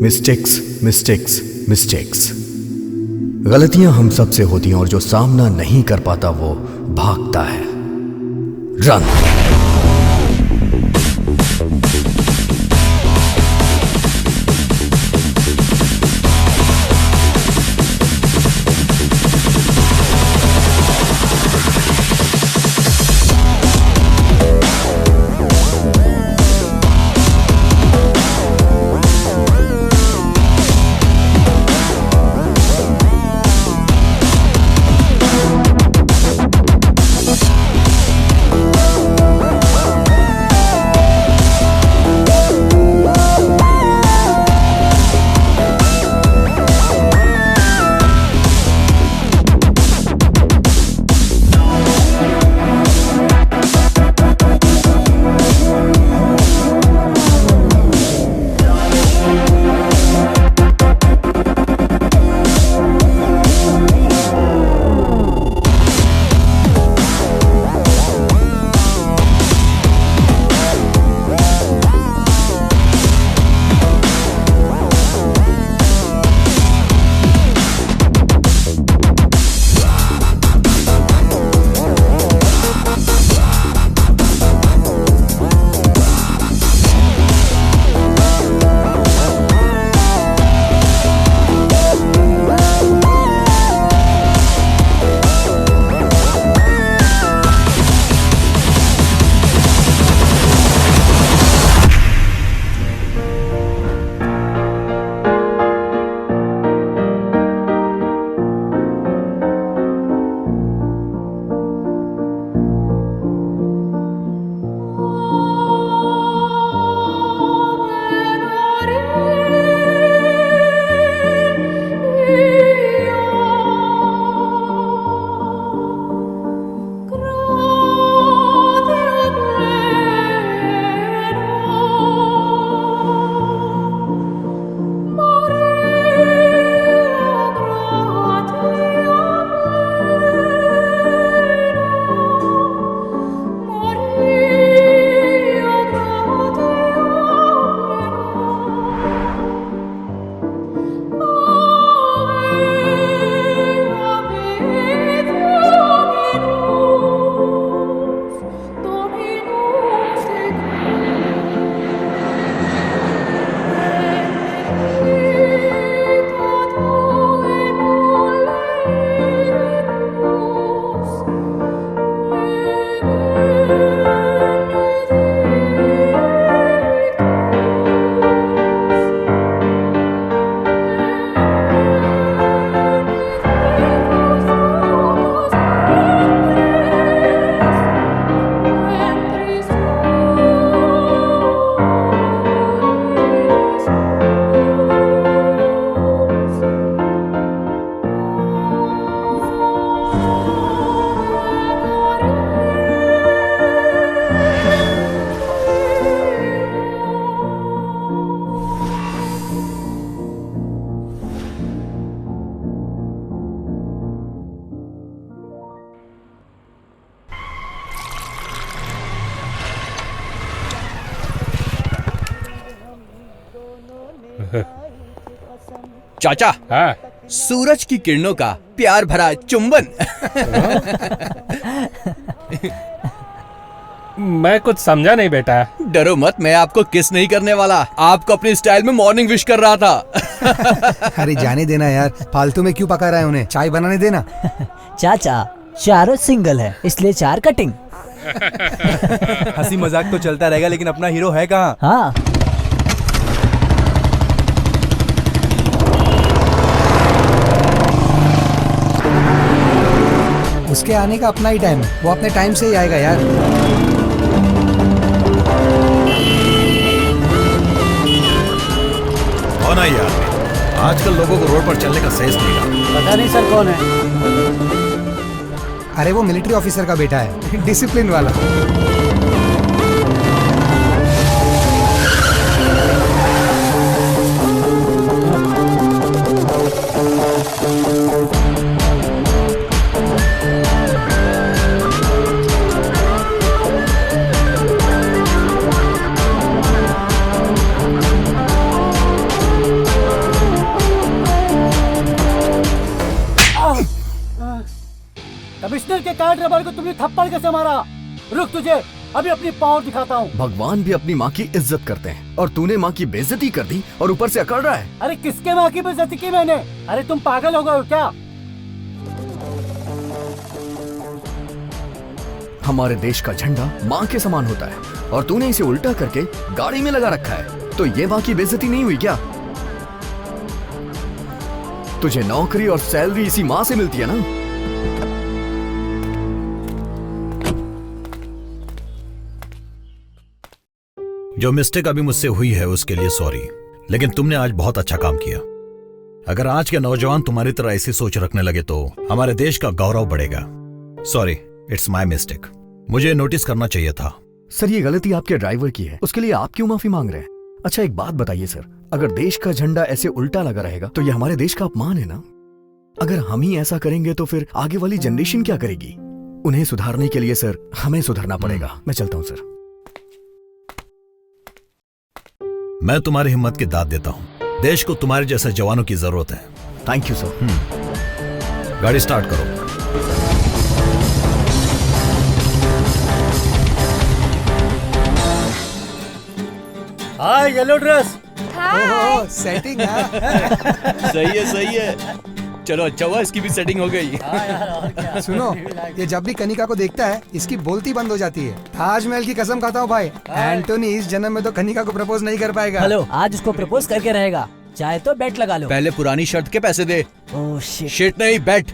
Mistakes mistakes mistakes. गलतियां हम सब से होती हैं और जो सामना नहीं कर पाता वो भागता है। रन। चाचा, हाँ? सूरज की किरणों का प्यार भरा चुंबन। मैं कुछ समझा नहीं बेटा। डरो मत, मैं आपको किस नहीं करने वाला, आपको अपनी स्टाइल में मॉर्निंग विश कर रहा था। अरे जाने देना यार, फालतू में क्यों पका रहा है, उन्हें चाय बनाने देना। चाचा, चारों सिंगल है इसलिए 4 कटिंग। हंसी मजाक तो चलता रहेगा लेकिन अपना हीरो है कहाँ? हाँ, उसके आने का अपना ही टाइम है, वो अपने टाइम से ही आएगा यार। कौन है ये आदमी? आजकल लोगों को रोड पर चलने का सेंस नहीं रहा। पता नहीं सर कौन है। अरे वो मिलिट्री ऑफिसर का बेटा है, डिसिप्लिन वाला। स्टंट रबर को तुमने थप्पड़ कैसे मारा? रुक, तुझे अभी अपनी पावर दिखाता हूँ। भगवान भी अपनी माँ की इज्जत करते हैं और तूने माँ की बेइज्जती कर दी और ऊपर से अकड़ रहा है। अरे किसके माँ की बेइज्जती की मैंने? अरे तुम पागल हो गए हो क्या? हमारे देश का झंडा माँ के समान होता है और तूने इसे उल्टा करके गाड़ी में लगा रखा है, तो ये माँ की बेइज्जती नहीं हुई क्या? तुझे नौकरी और सैलरी इसी माँ से मिलती है ना? जो मिस्टेक अभी मुझसे हुई है उसके लिए सॉरी, लेकिन तुमने आज बहुत अच्छा काम किया। अगर आज के नौजवान तुम्हारी तरह ऐसी सोच रखने लगे तो हमारे देश का गौरव बढ़ेगा। Sorry, it's my mistake. मुझे नोटिस करना चाहिए था। सर, ये गलती आपके ड्राइवर की है, उसके लिए आप क्यों माफी मांग रहे हैं? अच्छा एक बात बताइए सर, अगर देश का झंडा ऐसे उल्टा लगा रहेगा तो ये हमारे देश का अपमान है ना? अगर हम ही ऐसा करेंगे तो फिर आगे वाली जनरेशन क्या करेगी? उन्हें सुधारने के लिए सर हमें सुधरना पड़ेगा। मैं चलता हूँ सर। मैं तुम्हारी हिम्मत की दाद देता हूँ। देश को तुम्हारे जैसे जवानों की जरूरत है। Thank you sir. गाड़ी स्टार्ट करो। हाय येलो ड्रेस। ओह सेटिंग है। सही है। चलो अच्छा हुआ इसकी भी सेटिंग हो गई। सुनो, ये जब भी कनिका को देखता है इसकी बोलती बंद हो जाती है। ताजमहल की कसम खाता हूँ भाई, एंटोनी इस जन्म में तो कनिका को प्रपोज नहीं कर पाएगा। हेलो, आज उसको प्रपोज करके रहेगा। चाहे तो बेट लगा लो। पहले पुरानी शर्त के पैसे दे। Oh shit. शिट नहीं, बेट।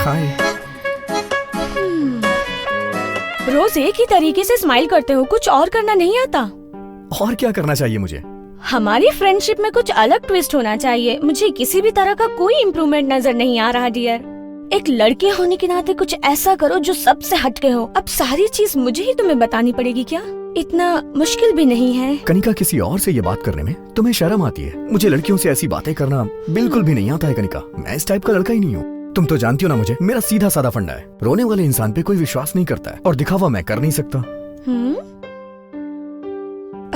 हाय। रोज एक ही तरीके से स्माइल करते हो, कुछ और करना नहीं आता? और क्या करना चाहिए मुझे? हमारी फ्रेंडशिप में कुछ अलग ट्विस्ट होना चाहिए। मुझे किसी भी तरह का कोई इम्प्रूवमेंट नजर नहीं आ रहा डियर। एक लड़के होने के नाते कुछ ऐसा करो जो सबसे हटके हो। अब सारी चीज मुझे ही तुम्हें बतानी पड़ेगी क्या? इतना मुश्किल भी नहीं है। कनिका, किसी और से ये बात करने में तुम्हें शर्म आती है? मुझे लड़कियों से ऐसी बातें करना बिल्कुल भी नहीं आता है कनिका। मैं इस टाइप का लड़का ही नहीं हूँ। तुम तो जानती हो ना मुझे, मेरा सीधा साधा फंडा है। रोने वाले इंसान पे कोई विश्वास नहीं करता है और दिखावा मैं कर नहीं सकता।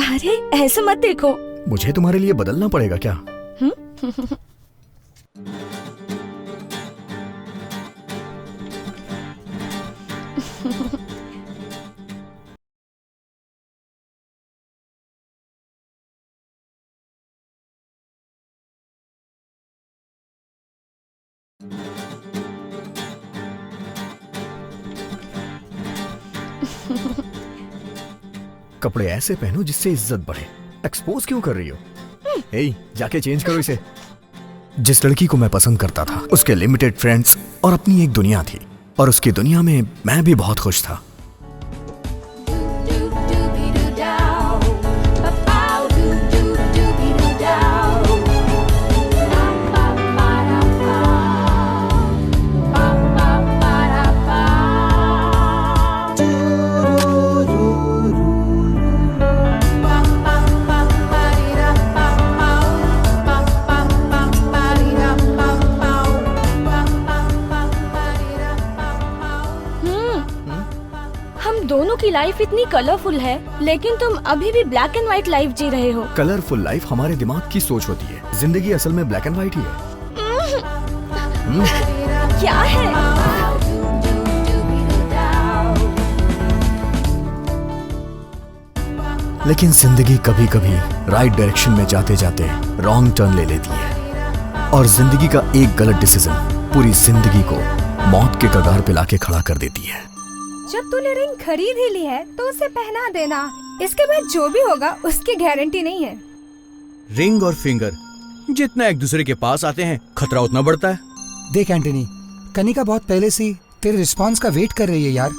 अरे ऐसे मत देखो। मुझे तुम्हारे लिए बदलना पड़ेगा क्या? कपड़े ऐसे पहनो जिससे इज्जत बढ़े। एक्सपोज क्यों कर रही हो? हे, जाके चेंज करो इसे। जिस लड़की को मैं पसंद करता था उसके लिमिटेड फ्रेंड्स और अपनी एक दुनिया थी, और उसकी दुनिया में मैं भी बहुत खुश था। दोनों की लाइफ इतनी कलरफुल है, लेकिन तुम अभी भी ब्लैक एंड व्हाइट लाइफ जी रहे हो। कलरफुल लाइफ हमारे दिमाग की सोच होती है, जिंदगी असल में ब्लैक एंड व्हाइट ही है। क्या है? लेकिन जिंदगी कभी कभी राइट डायरेक्शन में जाते जाते रॉन्ग टर्न ले लेती है, और जिंदगी का एक गलत डिसीजन पूरी जिंदगी को मौत के कगार पे लाके खड़ा कर देती है। जब तूने रिंग खरीद ही ली है तो उसे पहना देना। इसके बाद जो भी होगा उसकी गारंटी नहीं है। रिंग और फिंगर जितना एक दूसरे के पास आते हैं खतरा उतना बढ़ता है। देख एंटनी, कनिका बहुत पहले से तेरे रिस्पांस का वेट कर रही है यार।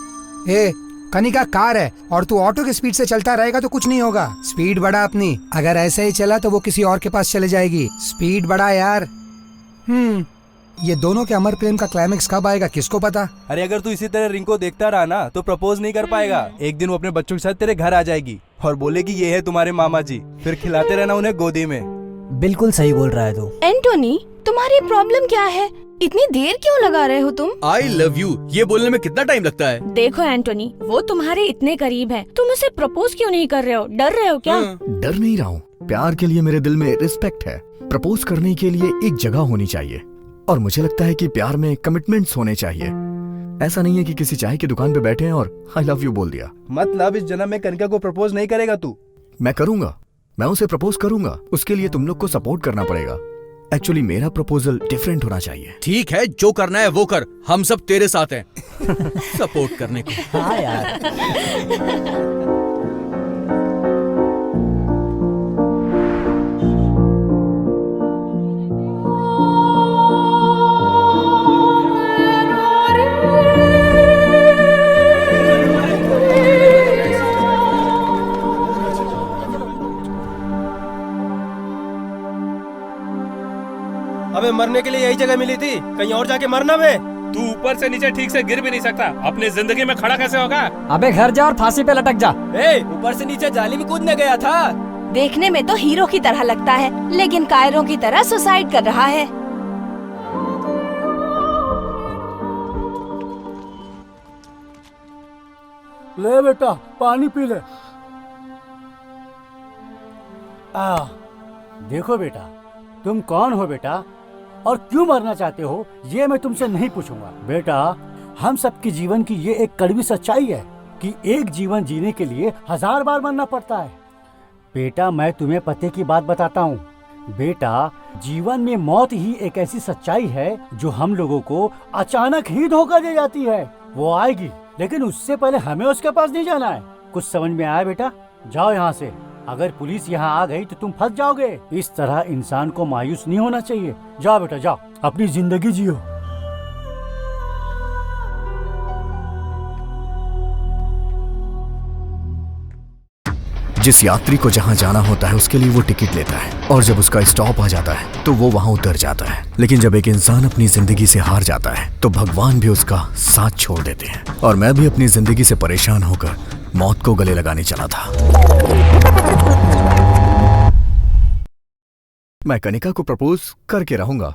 ए, कनिका कार है और तू ऑटो की स्पीड से चलता रहेगा तो कुछ नहीं होगा। स्पीड बढ़ा अपनी। अगर ऐसे ही चला तो वो किसी और के पास चले जाएगी। स्पीड बढ़ा यार। ये दोनों के अमर प्रेम का क्लाइमेक्स कब आएगा किसको पता। अरे अगर तू इसी तरह रिंग को देखता रहा ना तो प्रपोज नहीं कर पाएगा। एक दिन वो अपने बच्चों के साथ तेरे घर आ जाएगी और बोलेगी ये है तुम्हारे मामा जी, फिर खिलाते रहना उन्हें गोदी में। बिल्कुल सही बोल रहा है तू। एंटोनी, तुम्हारी प्रॉब्लम क्या है? इतनी देर क्यों लगा रहे हो तुम? आई लव यू ये बोलने में कितना टाइम लगता है? देखो एंटोनी, वो तुम्हारे इतने करीब है, तुम उसे प्रपोज क्यों नहीं कर रहे हो? डर रहे हो क्या? डर नहीं रहा हूँ, प्यार के लिए मेरे दिल में रिस्पेक्ट है। प्रपोज करने के लिए एक जगह होनी चाहिए और मुझे लगता है कि प्यार में कमिटमेंट्स होने चाहिए। ऐसा नहीं है कि किसी चाय की दुकान पे बैठे हैं और आई लव यू बोल दिया। मतलब इस जन्म में कनिका को प्रपोज नहीं करेगा तू? मैं करूंगा, मैं उसे प्रपोज करूंगा। उसके लिए तुम लोग को सपोर्ट करना पड़ेगा। एक्चुअली मेरा प्रपोजल डिफरेंट होना चाहिए। ठीक है, जो करना है वो कर, हम सब तेरे साथ हैं सपोर्ट करने को। हाँ यार। हमें मरने के लिए यही जगह मिली थी, कहीं और जाके मरना बे। तू ऊपर से नीचे ठीक से गिर भी नहीं सकता, अपनी जिंदगी में खड़ा कैसे होगा? अबे घर जा और फांसी पे लटक जा। ऊपर से नीचे जाली में कूदने गया था। देखने में तो हीरो की तरह लगता है, लेकिन कायरों की तरह सुसाइड कर रहा है। ले बेटा पानी पी ले। देखो बेटा, तुम कौन हो बेटा और क्यों मरना चाहते हो, ये मैं तुमसे नहीं पूछूंगा। बेटा, हम सबके जीवन की ये एक कड़वी सच्चाई है कि एक जीवन जीने के लिए 1000 बार मरना पड़ता है। बेटा, मैं तुम्हें पते की बात बताता हूँ। बेटा, जीवन में मौत ही एक ऐसी सच्चाई है जो हम लोगों को अचानक ही धोखा दे जाती है। वो आएगी, लेकिन उससे पहले हमें उसके पास नहीं जाना है। कुछ समझ में आया बेटा? जाओ यहाँ से। अगर पुलिस यहाँ आ गई तो तुम फंस जाओगे। इस तरह इंसान को मायूस नहीं होना चाहिए। जाओ बेटा जाओ, अपनी जिंदगी जियो। जिस यात्री को जहां जाना होता है उसके लिए वो टिकट लेता है और जब उसका स्टॉप आ जाता है तो वो वहां उतर जाता है। लेकिन जब एक इंसान अपनी जिंदगी से हार जाता है तो भगवान भी उसका साथ छोड़ देते हैं। और मैं भी अपनी जिंदगी से परेशान होकर मौत को गले लगाने चला था। मैं कनिका को प्रपोज करके रहूंगा।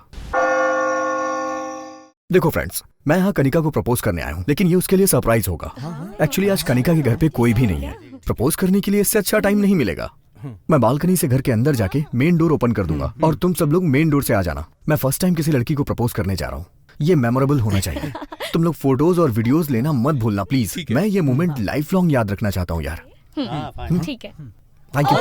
देखो फ्रेंड्स, मैं यहाँ कनिका को प्रपोज करने आया हूँ, लेकिन ये उसके लिए सरप्राइज होगा। एक्चुअली आज कनिका के घर पे कोई भी नहीं है। प्रपोज करने के लिए इससे अच्छा टाइम नहीं मिलेगा। मैं बालकनी से घर के अंदर जाके मेन डोर ओपन कर दूंगा और तुम सब लोग मेन डोर से आ जाना। मैं फर्स्ट टाइम किसी लड़की को प्रपोज करने जा रहा हूँ। ये मेमोरेबल होना चाहिए। तुम लोग फोटोज और वीडियोस लेना मत भूलना प्लीज। मैं ये मोमेंट लाइफ लॉन्ग याद रखना चाहता हूँ यार। ठीक है। Thank you.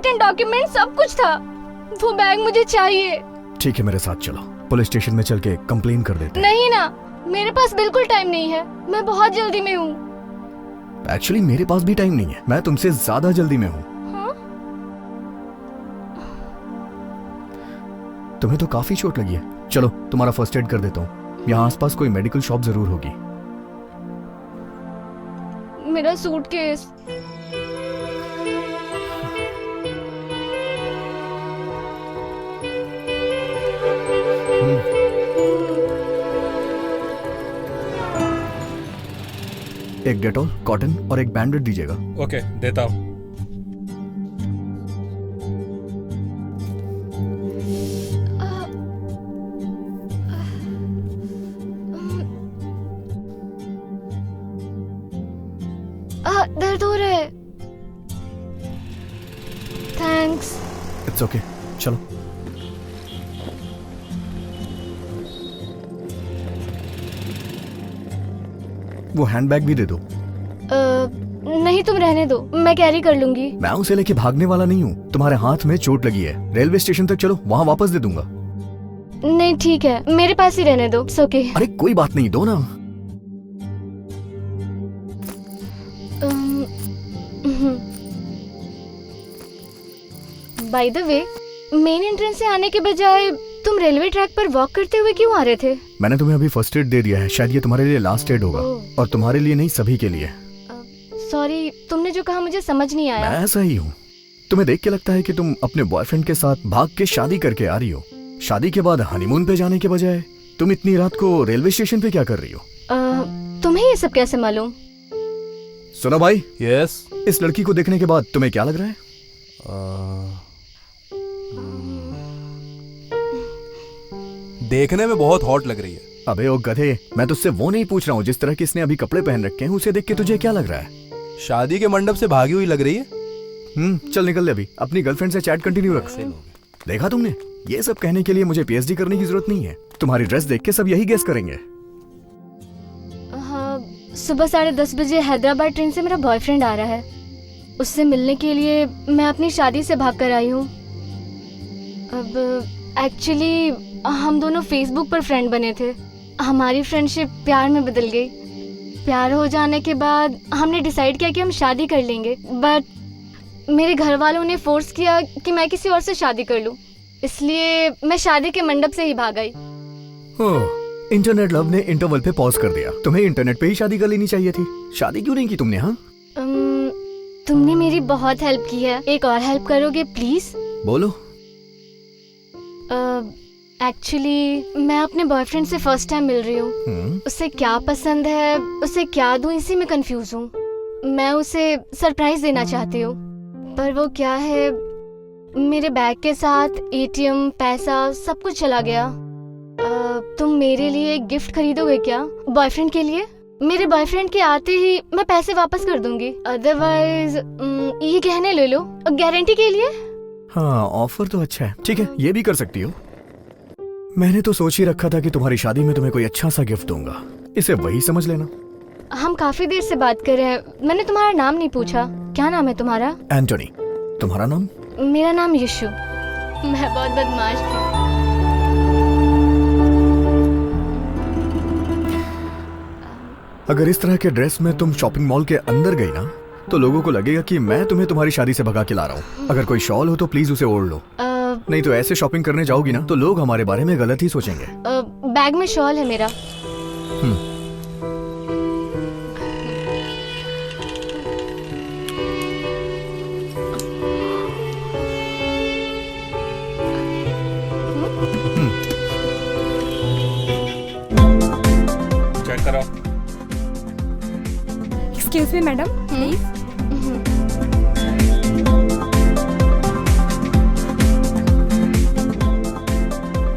इम्पोर्टेंट डॉक्यूमेंट सब कुछ था। वो बैग मुझे चाहिए। ठीक है, मेरे साथ चलो, पुलिस स्टेशन में चल के कंप्लेन कर देते हैं। नहीं ना, मेरे पास बिल्कुल टाइम नहीं है, मैं बहुत जल्दी में हूँ। एक्चुअली मेरे पास भी टाइम नहीं है, मैं तुमसे ज्यादा जल्दी में हूँ। हाँ? तुम्हें तो काफी चोट लगी है। चलो तुम्हारा फर्स्ट एड कर देता हूँ। यहाँ आसपास कोई मेडिकल शॉप जरूर होगी। मेरा सूटकेस। एक डेटॉल, कॉटन और एक बैंडेड दीजिएगा। ओके, देता हूँ। दर्द हो रहा है। थैंक्स। इट्स ओके, चलो। वो हैंडबैग भी दे दो। नहीं, तुम रहने दो, मैं कैरी कर लूंगी। मैं उसे लेके भागने वाला नहीं हूँ। तुम्हारे हाथ में चोट लगी है, रेलवे स्टेशन तक चलो, वहाँ वापस दे दूंगा। नहीं ठीक है, मेरे पास ही रहने दो। It's okay. अरे कोई बात नहीं, दो ना। By the way, main entrance से आने के बजाय तुम रेलवे ट्रैक पर वॉक करते हुए क्यों आ रहे थे? मैंने तुम्हें अभी फर्स्ट एड दे दिया है, शायद ये तुम्हारे लिए लास्ट एड होगा। और तुम्हारे लिए नहीं, सभी के लिए। सॉरी, तुमने जो कहा मुझे समझ नहीं आया। मैं ऐसा ही हूँ। तुम्हें देख के लगता है कि तुम अपने बॉयफ्रेंड के साथ भाग के शादी करके आ रही हो। शादी के बाद हनीमून पे जाने के बजाय तुम इतनी रात को रेलवे स्टेशन पे क्या कर रही हो? तुम्हें ये सब कैसे मालूम? सुनो भाई। यस। इस लड़की को देखने के बाद तुम्हें क्या लग रहा है? देखने में बहुत हॉट लग रही है। अबे ओ गधे, मैं तुझसे वो नहीं पूछ रहा हूँ जिस तरह की इसने अभी कपड़े पहन रखे हैं, उसे देख के तुझे क्या लग रहा है? शादी के मंडप से भागी हुई लग रही है। चल निकल ले अभी, अपनी गर्लफ्रेंड से चैट कंटिन्यू रख। देखा तुमने, ये सब कहने के लिए मुझे पीएचडी करने की जरूरत नहीं है। तुम्हारी ड्रेस देख के सब यही गेस करेंगे। हाँ, सुबह 10:30 बजे हैदराबाद ट्रेन से मेरा बॉयफ्रेंड आ रहा है। उससे मिलने के लिए मैं अपनी शादी से भाग कर आई हूँ। अब एक्चुअली हम दोनों फेसबुक पर फ्रेंड बने थे। हमारी फ्रेंडशिप प्यार में बदल गई। प्यार हो जाने के बाद हमने डिसाइड किया कि हम शादी कर लेंगे, बट मेरे घर वालों ने फोर्स किया कि मैं किसी और से शादी कर लूं। इसलिए मैं शादी के मंडप से ही भाग आई। इंटरनेट लव ने इंटरवल पे पॉज कर दिया। तुम्हें इंटरनेट पे ही शादी कर लेनी चाहिए थी। शादी क्यों नहीं की तुमने? हाँ, तुमने मेरी बहुत हेल्प की है, एक और हेल्प करोगे प्लीज? बोलो। एक्चुअली मैं अपने बॉयफ्रेंड से फर्स्ट टाइम मिल रही हूँ। उसे क्या पसंद है, उसे क्या दूँ, इसी में कंफ्यूज हूँ। मैं उसे सरप्राइज देना चाहती हूँ, पर वो क्या है, मेरे बैग के साथ एटीएम, पैसा सब कुछ चला गया। तुम मेरे लिए एक गिफ्ट खरीदोगे क्या बॉयफ्रेंड के लिए? मेरे बॉयफ्रेंड के आते ही मैं पैसे वापस कर दूंगी, अदरवाइज ये गहने ले लो गारंटी के लिए। हाँ, ऑफर तो अच्छा है। ठीक है, ये भी कर सकती हो। मैंने तो सोच ही रखा था कि तुम्हारी शादी में तुम्हें कोई अच्छा सा गिफ्ट दूंगा। इसे वही समझ लेना। हम काफी देर से बात कर रहे हैं, मैंने तुम्हारा नाम नहीं पूछा। क्या नाम है तुम्हारा? एंटोनी। तुम्हारा नाम? मेरा नाम यशु। मैं बहुत बदमाश थी। अगर इस तरह के ड्रेस में तुम शॉपिंग मॉल के अंदर गई ना, तो लोगों को लगेगा कि मैं तुम्हें तुम्हारी शादी से भगा के ला रहा हूँ। अगर कोई शॉल हो तो प्लीज उसे ओढ़ लो। नहीं तो ऐसे शॉपिंग करने जाओगी ना तो लोग हमारे बारे में गलत ही सोचेंगे। बैग में शॉल है मेरा। चेक करो। Excuse me madam, please.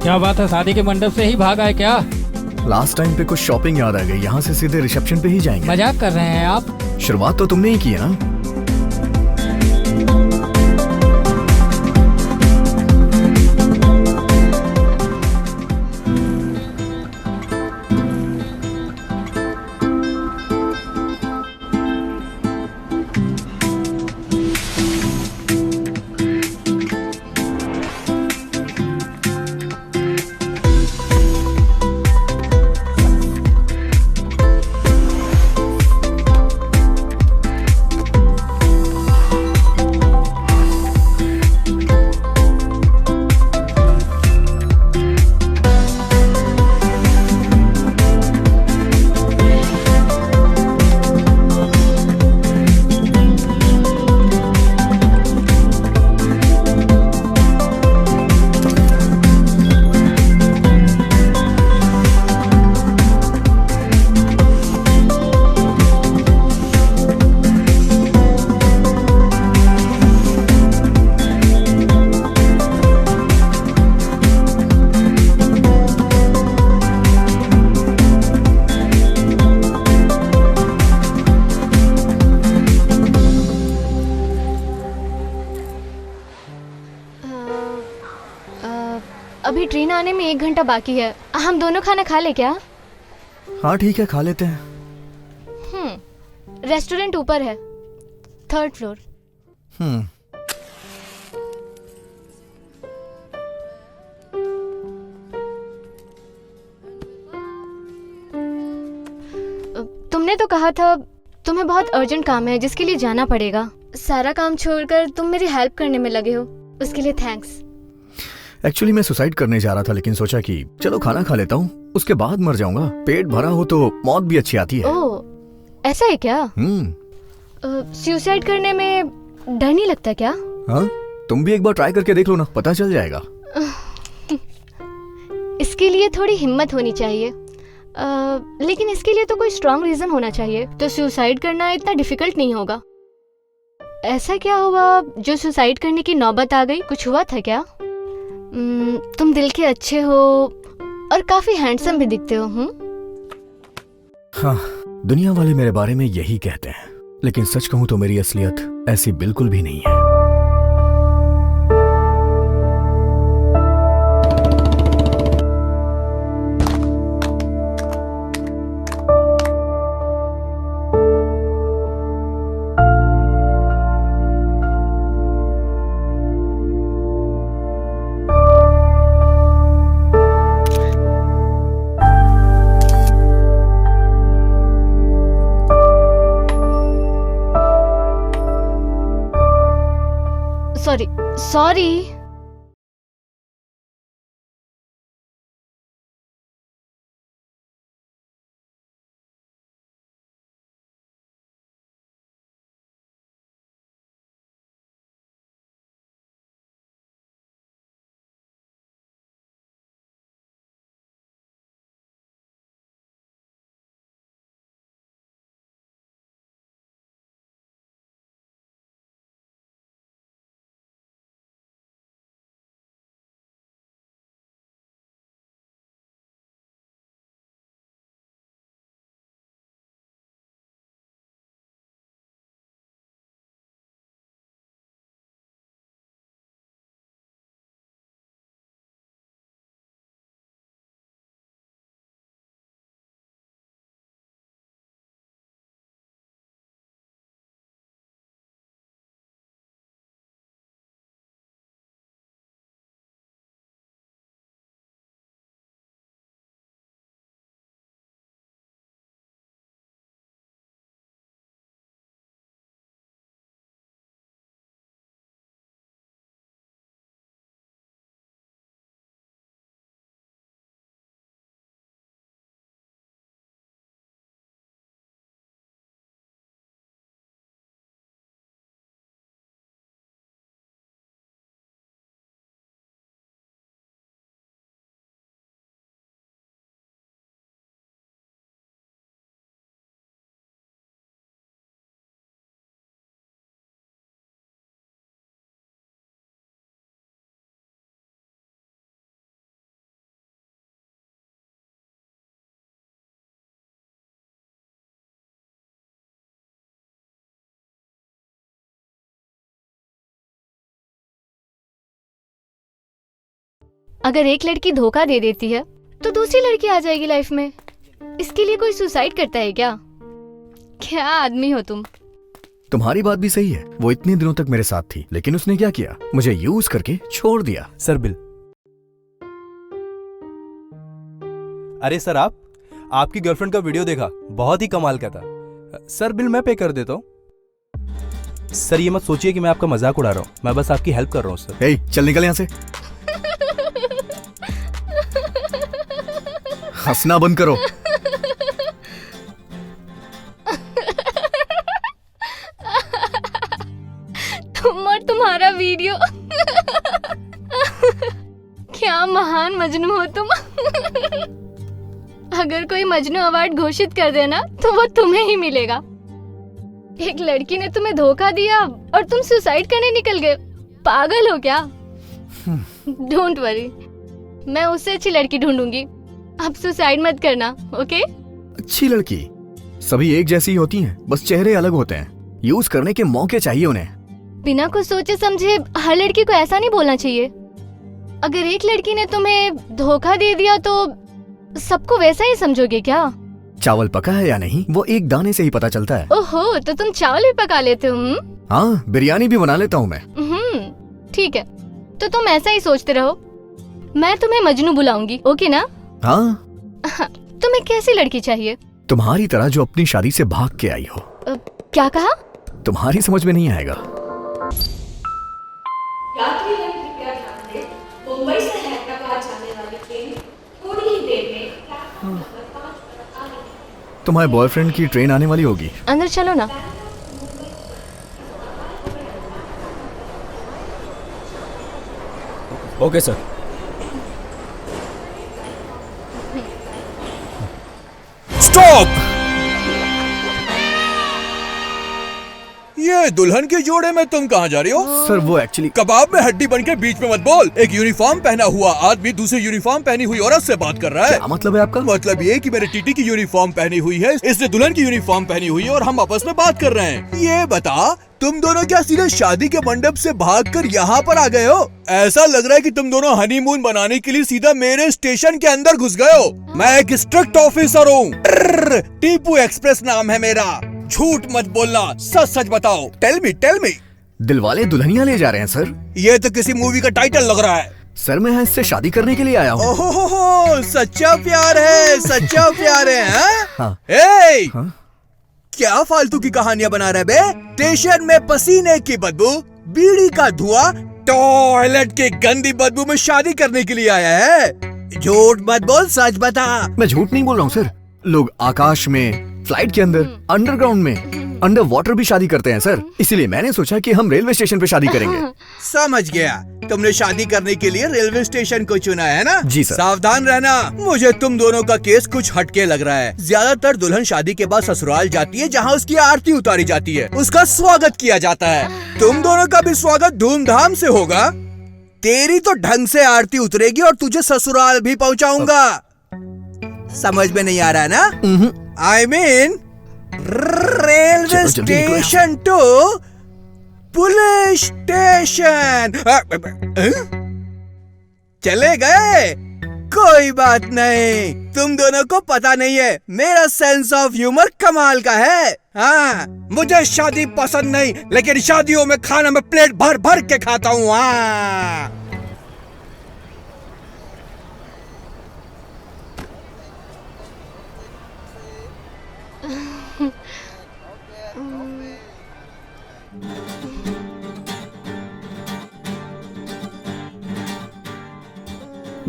क्या बात है, शादी के मंडप से ही भागा है क्या? लास्ट टाइम पे कुछ शॉपिंग याद आ गई। यहाँ से सीधे रिसेप्शन पे ही जाएंगे। मजाक कर रहे हैं आप? शुरुआत तो तुमने ही की है ना। अभी ट्रेन आने में 1 घंटा बाकी है। हम दोनों खाना खा ले क्या? हाँ ठीक है, खा लेते हैं। रेस्टोरेंट ऊपर है, 3rd फ्लोर। तुमने तो कहा था तुम्हें बहुत अर्जेंट काम है जिसके लिए जाना पड़ेगा। सारा काम छोड़कर तुम मेरी हेल्प करने में लगे हो, उसके लिए थैंक्स। एक्चुअली मैं सुसाइड करने जा रहा था, लेकिन सोचा कि चलो खाना खा लेता हूँ, उसके बाद मर जाऊंगा। पेट भरा हो तो मौत भी अच्छी आती है। ओह, ऐसा है क्या? सुसाइड करने में डर नहीं लगता क्या? हाँ, तुम भी एक बार ट्राई करके देख लो ना, पता चल जाएगा। इसके लिए थोड़ी हिम्मत होनी चाहिए, लेकिन इसके लिए तो कोई स्ट्रॉन्ग रीजन होना चाहिए। तो सुसाइड करना इतना डिफिकल्ट नहीं होगा। ऐसा क्या हुआ जो सुसाइड करने की नौबत आ गई? कुछ हुआ था क्या? तुम दिल के अच्छे हो और काफी हैंडसम भी दिखते हो। हाँ, दुनिया वाले मेरे बारे में यही कहते हैं, लेकिन सच कहूँ तो मेरी असलियत ऐसी बिल्कुल भी नहीं है। सॉरी। अगर एक लड़की धोखा दे देती है तो दूसरी लड़की आ जाएगी लाइफ में। इसके लिए कोई सुसाइड करता है क्या? क्या आदमी हो तुम। तुम्हारी बात भी सही है। वो इतने दिनों तक मेरे साथ थी, लेकिन उसने क्या किया, मुझे यूज करके छोड़ दिया। Sir bill. अरे सर, आपकी गर्लफ्रेंड का वीडियो देखा, बहुत ही कमाल का था। सर बिल मैं पे कर देता हूँ। सर ये मत सोचिए कि मैं आपका मजाक उड़ा रहा हूँ, मैं बस आपकी हेल्प कर रहा हूँ सर। हे, चल निकल यहाँ से। हंसना बंद करो। तुम और तुम्हारा वीडियो। क्या महान मजनू हो तुम। अगर कोई मजनू अवार्ड घोषित कर देना तो वो तुम्हें ही मिलेगा। एक लड़की ने तुम्हें धोखा दिया और तुम सुसाइड करने निकल गए। पागल हो क्या? डोंट वरी, मैं उससे अच्छी लड़की ढूंढूंगी। अब सुसाइड मत करना, ओके? अच्छी लड़की सभी एक जैसी होती हैं, बस चेहरे अलग होते हैं। यूज करने के मौके चाहिए उन्हें। बिना कुछ सोचे समझे हर लड़की को ऐसा नहीं बोलना चाहिए। अगर एक लड़की ने तुम्हें धोखा दे दिया तो सबको वैसा ही समझोगे क्या? चावल पका है या नहीं वो एक दाने से ही पता चलता है। ओहो, तो तुम चावल भी पका लेते हो? हाँ, बिरयानी भी बना लेता हूँ मैं। ठीक है, तो तुम ऐसा ही सोचते रहो। मैं तुम्हें मजनू बुलाऊंगी, ओके ना? हाँ। तुम्हें कैसी लड़की चाहिए? तुम्हारी तरह जो अपनी शादी से भाग के आई हो। क्या कहा? तुम्हारी समझ में नहीं आएगा। यात्रीगण कृपया ध्यान दें, मुंबई से हैदराबाद जाने वाली ट्रेन थोड़ी ही देर में प्लेटफॉर्म नंबर 5 पर आ रही है। तुम्हारे बॉयफ्रेंड की ट्रेन आने वाली होगी। अंदर चलो ना। Okay sir. स्टॉप! ये दुल्हन के जोड़े में तुम कहाँ जा रही हो? सर वो एक्चुअली कबाब में हड्डी बन के बीच में मत बोल। एक यूनिफॉर्म पहना हुआ आदमी दूसरी यूनिफॉर्म पहनी हुई औरत से बात कर रहा है। क्या मतलब है आपका? मतलब ये कि मेरे टीटी की यूनिफॉर्म पहनी हुई है, इसने दुल्हन की यूनिफॉर्म पहनी हुई है और हम आपस में बात कर रहे हैं। ये बता, तुम दोनों क्या सीधे शादी के मंडप से भागकर यहाँ पर आ गए हो? ऐसा लग रहा है कि तुम दोनों हनीमून बनाने के लिए सीधा मेरे स्टेशन के अंदर घुस गए हो। मैं एक स्ट्रिक्ट ऑफिसर हूँ, टीपू एक्सप्रेस नाम है मेरा। झूठ मत बोलना, सच सच बताओ। Tell me. दिलवाले दुल्हनिया ले जा रहे हैं सर। ये तो किसी मूवी का टाइटल लग रहा है। सर मैं यहाँ इससे शादी करने के लिए आया हूँ। ओहो, सच्चा प्यार है, सच्चा प्यार है। हाँ? हाँ? क्या फालतू की कहानियां बना रहे बे? स्टेशन में पसीने की बदबू, बीड़ी का धुआं, टॉयलेट की गंदी बदबू में शादी करने के लिए आया है। झूठ मत बोल, सच बता। मैं झूठ नहीं बोल रहा हूँ सर। लोग आकाश में, फ्लाइट के अंदर, अंडरग्राउंड में, अंडर वाटर भी शादी करते हैं सर। इसीलिए मैंने सोचा कि हम रेलवे स्टेशन पे शादी करेंगे। समझ गया, तुमने शादी करने के लिए रेलवे स्टेशन को चुना है ना? जी सर। सावधान रहना, मुझे तुम दोनों का केस कुछ हटके लग रहा है। ज्यादातर दुल्हन शादी के बाद ससुराल जाती है, जहाँ उसकी आरती उतारी जाती है, उसका स्वागत किया जाता है। तुम दोनों का भी स्वागत धूमधाम से होगा। तेरी तो ढंग से आरती उतरेगी और तुझे ससुराल भी पहुँचाऊंगा। समझ में नहीं आ रहा है ना? I mean, railway station to police station. चले गए? कोई बात नहीं, तुम दोनों को पता नहीं है, मेरा सेंस ऑफ ह्यूमर कमाल का है। हाँ, मुझे शादी पसंद नहीं, लेकिन शादियों में खाना में प्लेट भर भर के खाता हूँ। हाँ।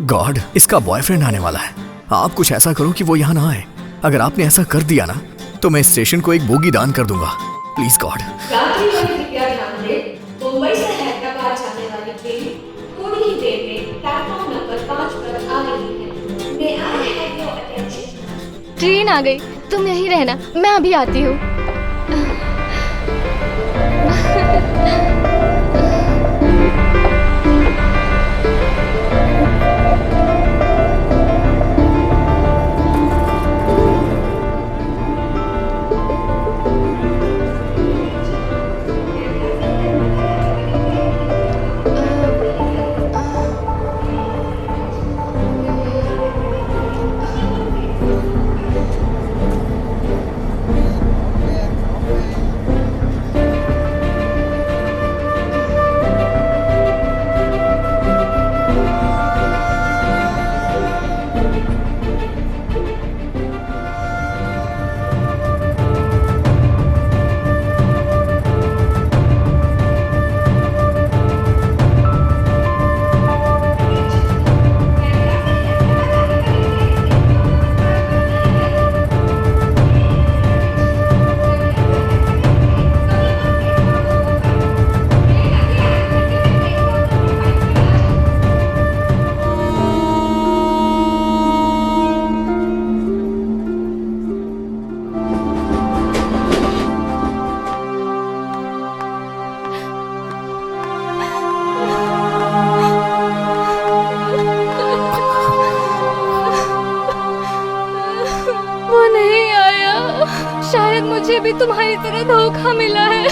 गॉड, इसका बॉयफ्रेंड आने वाला है। आप कुछ ऐसा करो कि वो यहाँ ना आए। अगर आपने ऐसा कर दिया ना तो मैं स्टेशन को एक बोगी दान कर दूंगा। Please God. यात्रीगण कृपया ध्यान दें, मुंबई से हैदराबाद जाने वाली ट्रेन थोड़ी ही देर में प्लेटफॉर्म नंबर 5 पर आ रही है। May I have your attention? Train आ गई, तुम यहीं रहना, मैं अभी आती हूँ। शायद मुझे भी तुम्हारी तरह धोखा मिला है।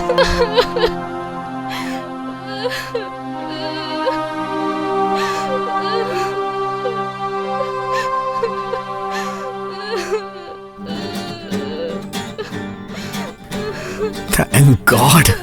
Thank God.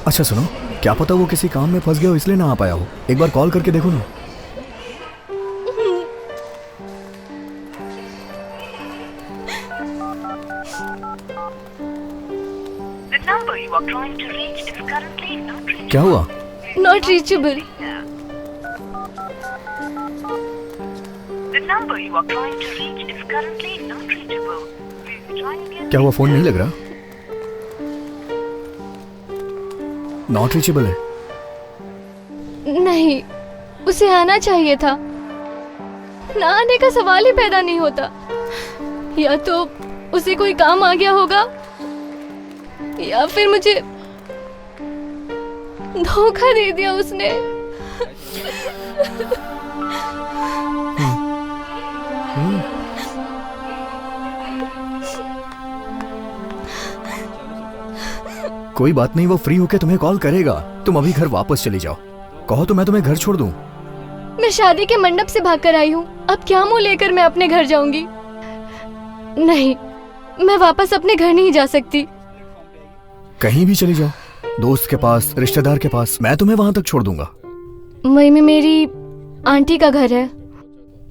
अच्छा सुनो, क्या पता वो किसी काम में फंस गया हो इसलिए ना आ पाया हो। एक बार कॉल करके देखो ना। क्या हुआ? Not reachable. क्या हुआ, फोन नहीं लग रहा? नॉट रीचेबल है? नहीं, उसे आना चाहिए था। ना आने का सवाल ही पैदा नहीं होता। या तो उसे कोई काम आ गया होगा या फिर मुझे धोखा दे दिया उसने। कोई बात नहीं, वो फ्री होके तुम्हें कॉल करेगा। तुम अभी घर वापस चली जाओ। कहो तो मैं तुम्हें घर छोड़ दूं। मैं शादी के मंडप से भागकर आई हूँ। अब क्या मुंह लेकर मैं अपने घर जाऊंगी? नहीं, मैं वापस अपने घर नहीं जा सकती। कहीं भी चली जाओ, दोस्त के पास, रिश्तेदार के पास, मैं तुम्हें वहां तक छोड़ दूंगा। मई में मेरी आंटी का घर है,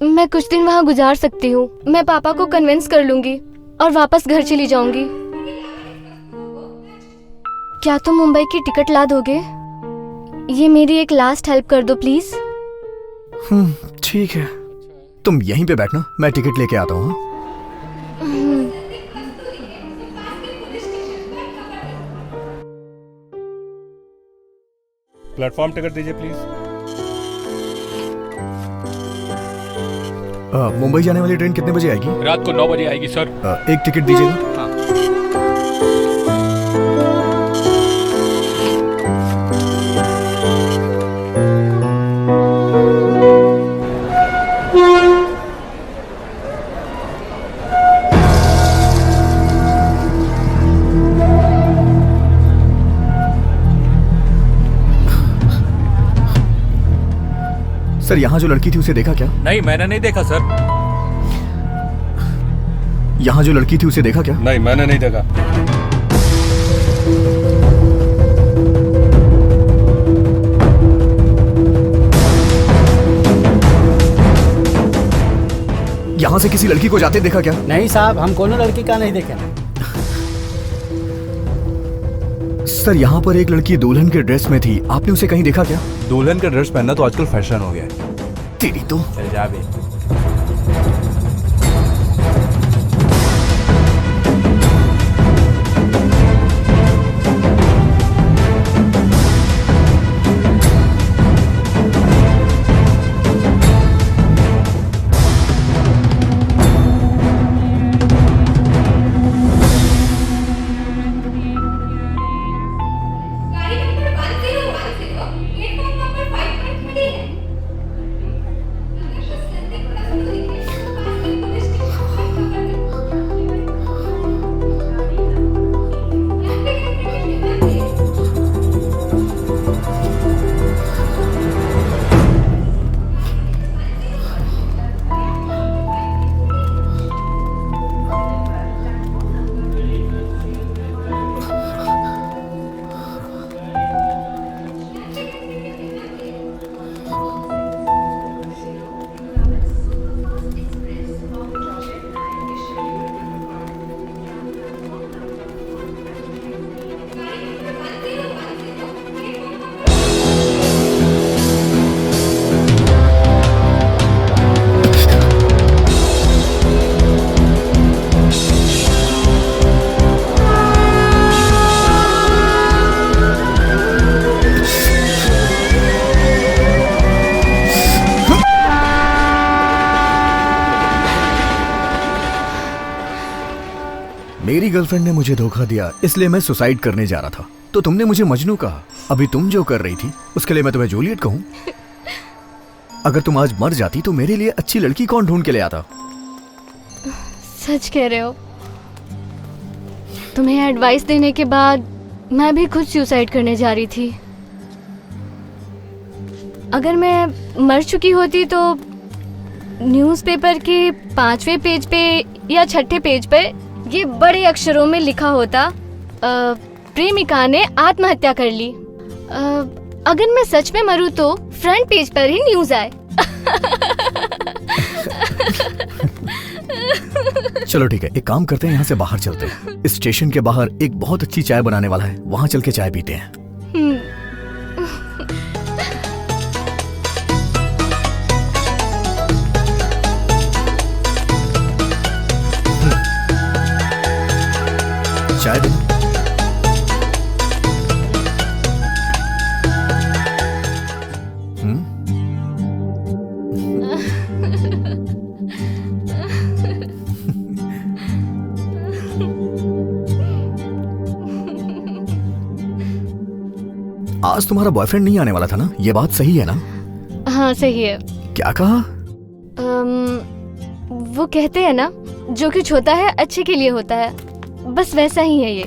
मैं कुछ दिन वहाँ गुजार सकती हूँ। मैं पापा को कन्विंस कर लूंगी और वापस घर चली जाऊंगी। क्या तुम मुंबई की टिकट ला दोगे? ये मेरी एक लास्ट हेल्प कर दो प्लीज। ठीक है, तुम यहीं पे बैठना, मैं टिकट लेके आता हूँ। प्लेटफॉर्म टिकट दीजिए प्लीज। मुंबई जाने वाली ट्रेन कितने बजे आएगी? रात को 9 बजे आएगी सर। एक टिकट दीजिएगा। सर, यहाँ जो लड़की थी उसे देखा क्या? नहीं, मैंने नहीं देखा सर। यहाँ जो लड़की थी उसे देखा क्या? नहीं, मैंने नहीं देखा। यहाँ से किसी लड़की को जाते देखा क्या? नहीं साहब, हम कोनो लड़की का नहीं देखे। सर, यहाँ पर एक लड़की दुल्हन के ड्रेस में थी, आपने उसे कहीं देखा क्या? दुल्हन का ड्रेस पहनना तो आजकल फैशन हो गया है। तेरी तो। चल जा बे। मेरी गर्लफ्रेंड ने मुझे धोखा दिया, इसलिए मैं सुसाइड करने जा रहा था, तो तुमने मुझे मजनू कहा। अभी तुम जो कर रही थी उसके लिए मैं तुम्हें जूलियट कहूँ? अगर तुम आज मर जाती तो मेरे लिए अच्छी लड़की कौन ढूंढ के ले आता? सच कह रहे हो। तुम्हें एडवाइस देने के बाद मैं भी खुद सुसाइड करने जा रही थी। अगर मैं मर चुकी होती तो न्यूज़पेपर के 5वें पेज पे या 6ठे पेज पे ये बड़े अक्षरों में लिखा होता, प्रेमिका ने आत्महत्या कर ली। अगर मैं सच में मरूं तो फ्रंट पेज पर ही न्यूज़ आए। चलो ठीक है, एक काम करते हैं, यहाँ से बाहर चलते हैं। इस स्टेशन के बाहर एक बहुत अच्छी चाय बनाने वाला है, वहाँ चल के चाय पीते हैं। चाय दे। आज तुम्हारा बॉयफ्रेंड नहीं आने वाला था ना? ये बात सही है ना? हाँ सही है। क्या कहा? वो कहते हैं ना, जो कुछ होता है अच्छे के लिए होता है, बस वैसा ही है ये।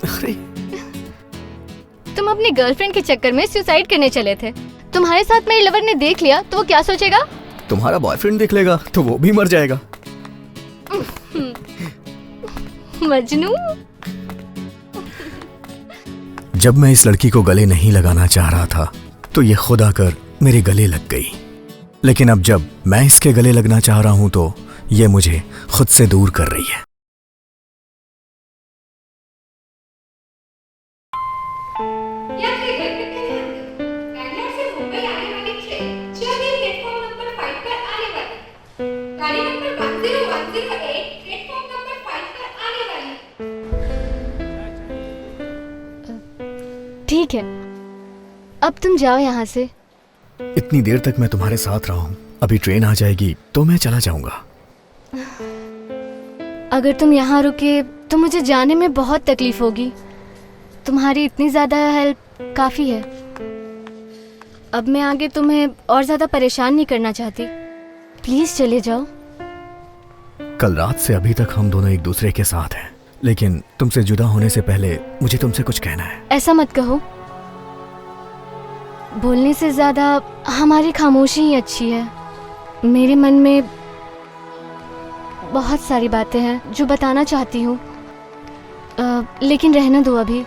अरे तुम अपनी गर्लफ्रेंड के चक्कर में सुसाइड करने चले थे। तुम्हारे साथ मेरे लवर ने देख लिया तो वो क्या सोचेगा? तुम्हारा बॉयफ्रेंड देख लेगा तो वो भी मर जाएगा। मजनू। जब मैं इस लड़की को गले नहीं लगाना चाह रहा था तो ये खुद आकर मेरे गले लग गई, लेकिन अब जब मैं इसके गले लगना चाह रहा हूं तो ये मुझे खुद से दूर कर रही है। ठीक है, अब तुम जाओ यहाँ से। इतनी देर तक मैं तुम्हारे साथ रहा हूँ, अभी ट्रेन आ जाएगी तो मैं चला जाऊंगा। अगर तुम यहाँ रुके तो मुझे जाने में बहुत तकलीफ होगी। तुम्हारी इतनी ज़्यादा हेल्प काफ़ी है। अब मैं आगे तुम्हें और ज़्यादा परेशान नहीं करना चाहती। प्लीज़ चले जाओ। कल रात से अभी तक हम दोनों एक दूसरे के साथ हैं, लेकिन तुमसे जुदा होने से पहले मुझे तुमसे कुछ कहना है। ऐसा मत कहो। बोलने से ज़्यादा हमारी खामोशी ही अच्छी है। मेरे मन में बहुत सारी बातें हैं जो बताना चाहती हूँ, लेकिन रहने दो अभी।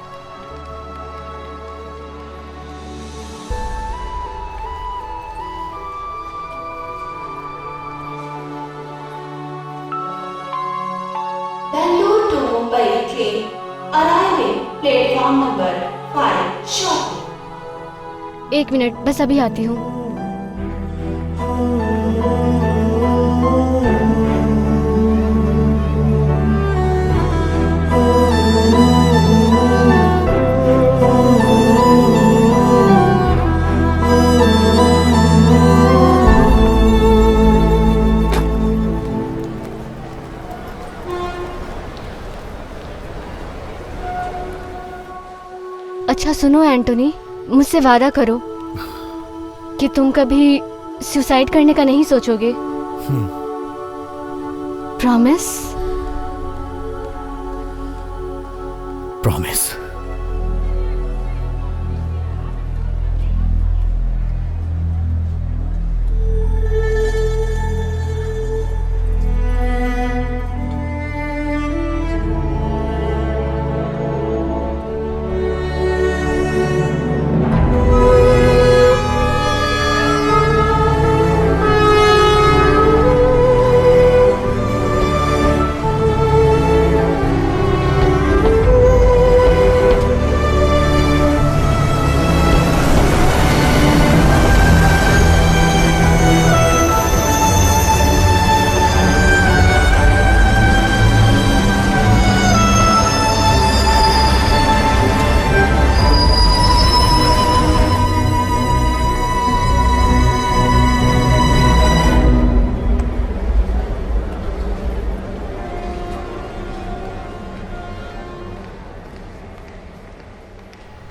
Bangalore to Mumbai train arriving platform number 5 shortly. 1 minute, बस अभी आती हूँ। अच्छा सुनो एंटोनी, मुझसे वादा करो कि तुम कभी सुसाइड करने का नहीं सोचोगे। प्रॉमिस? प्रॉमिस।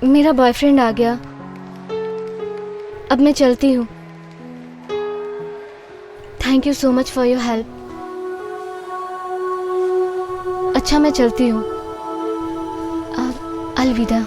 मेरा बॉयफ्रेंड आ गया। अब मैं चलती हूँ। Thank you so much for your help. अच्छा, मैं चलती हूँ। अलविदा।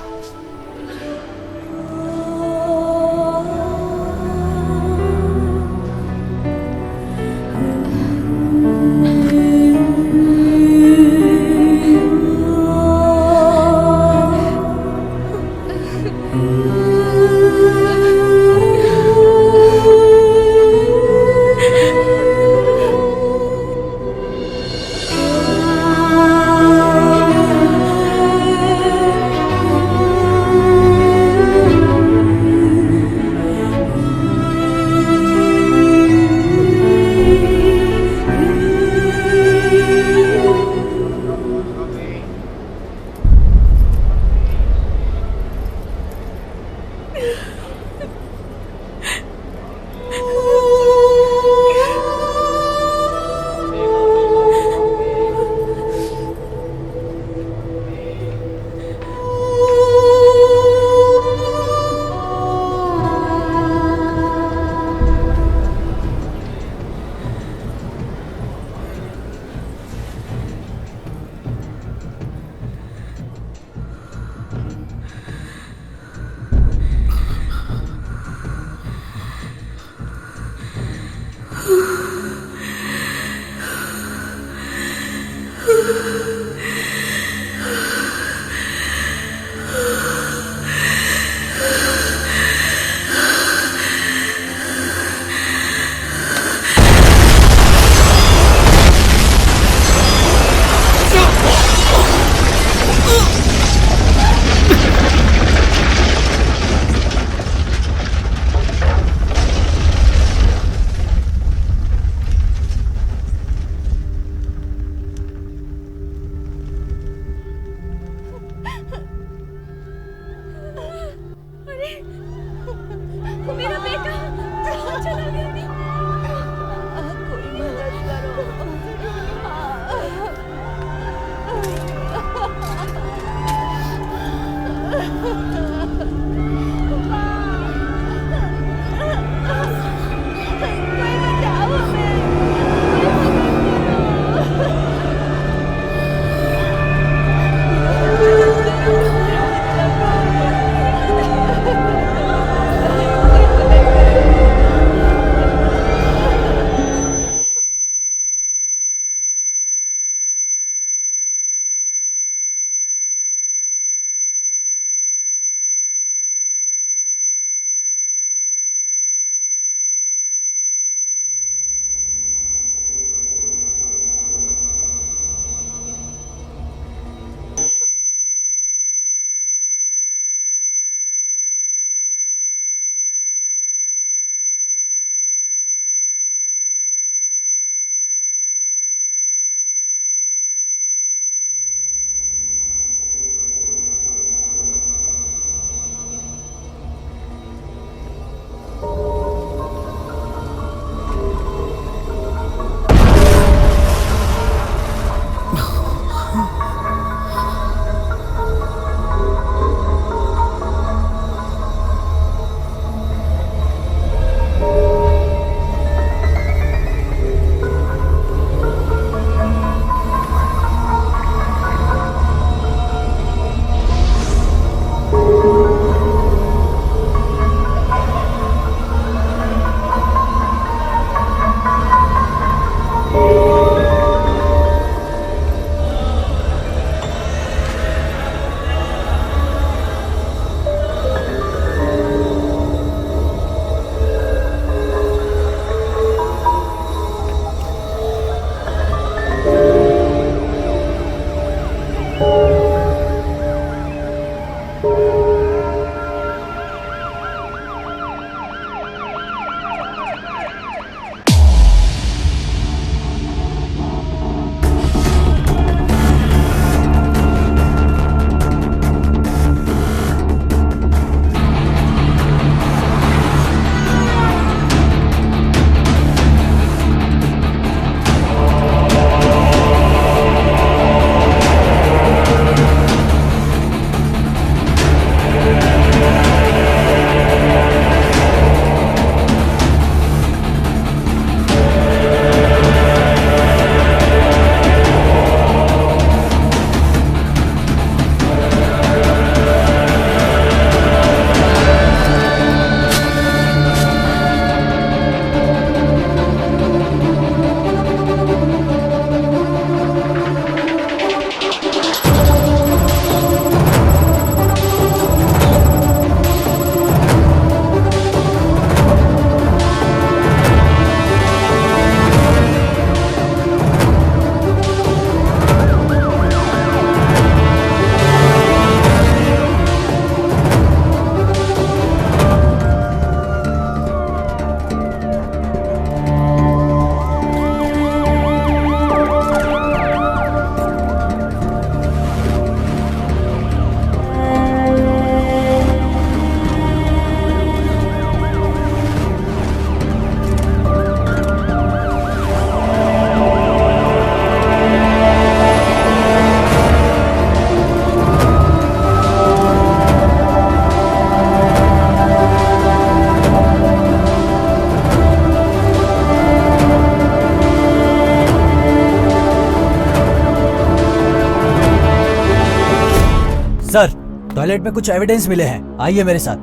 टॉयलेट में कुछ एविडेंस मिले हैं, आइए मेरे साथ।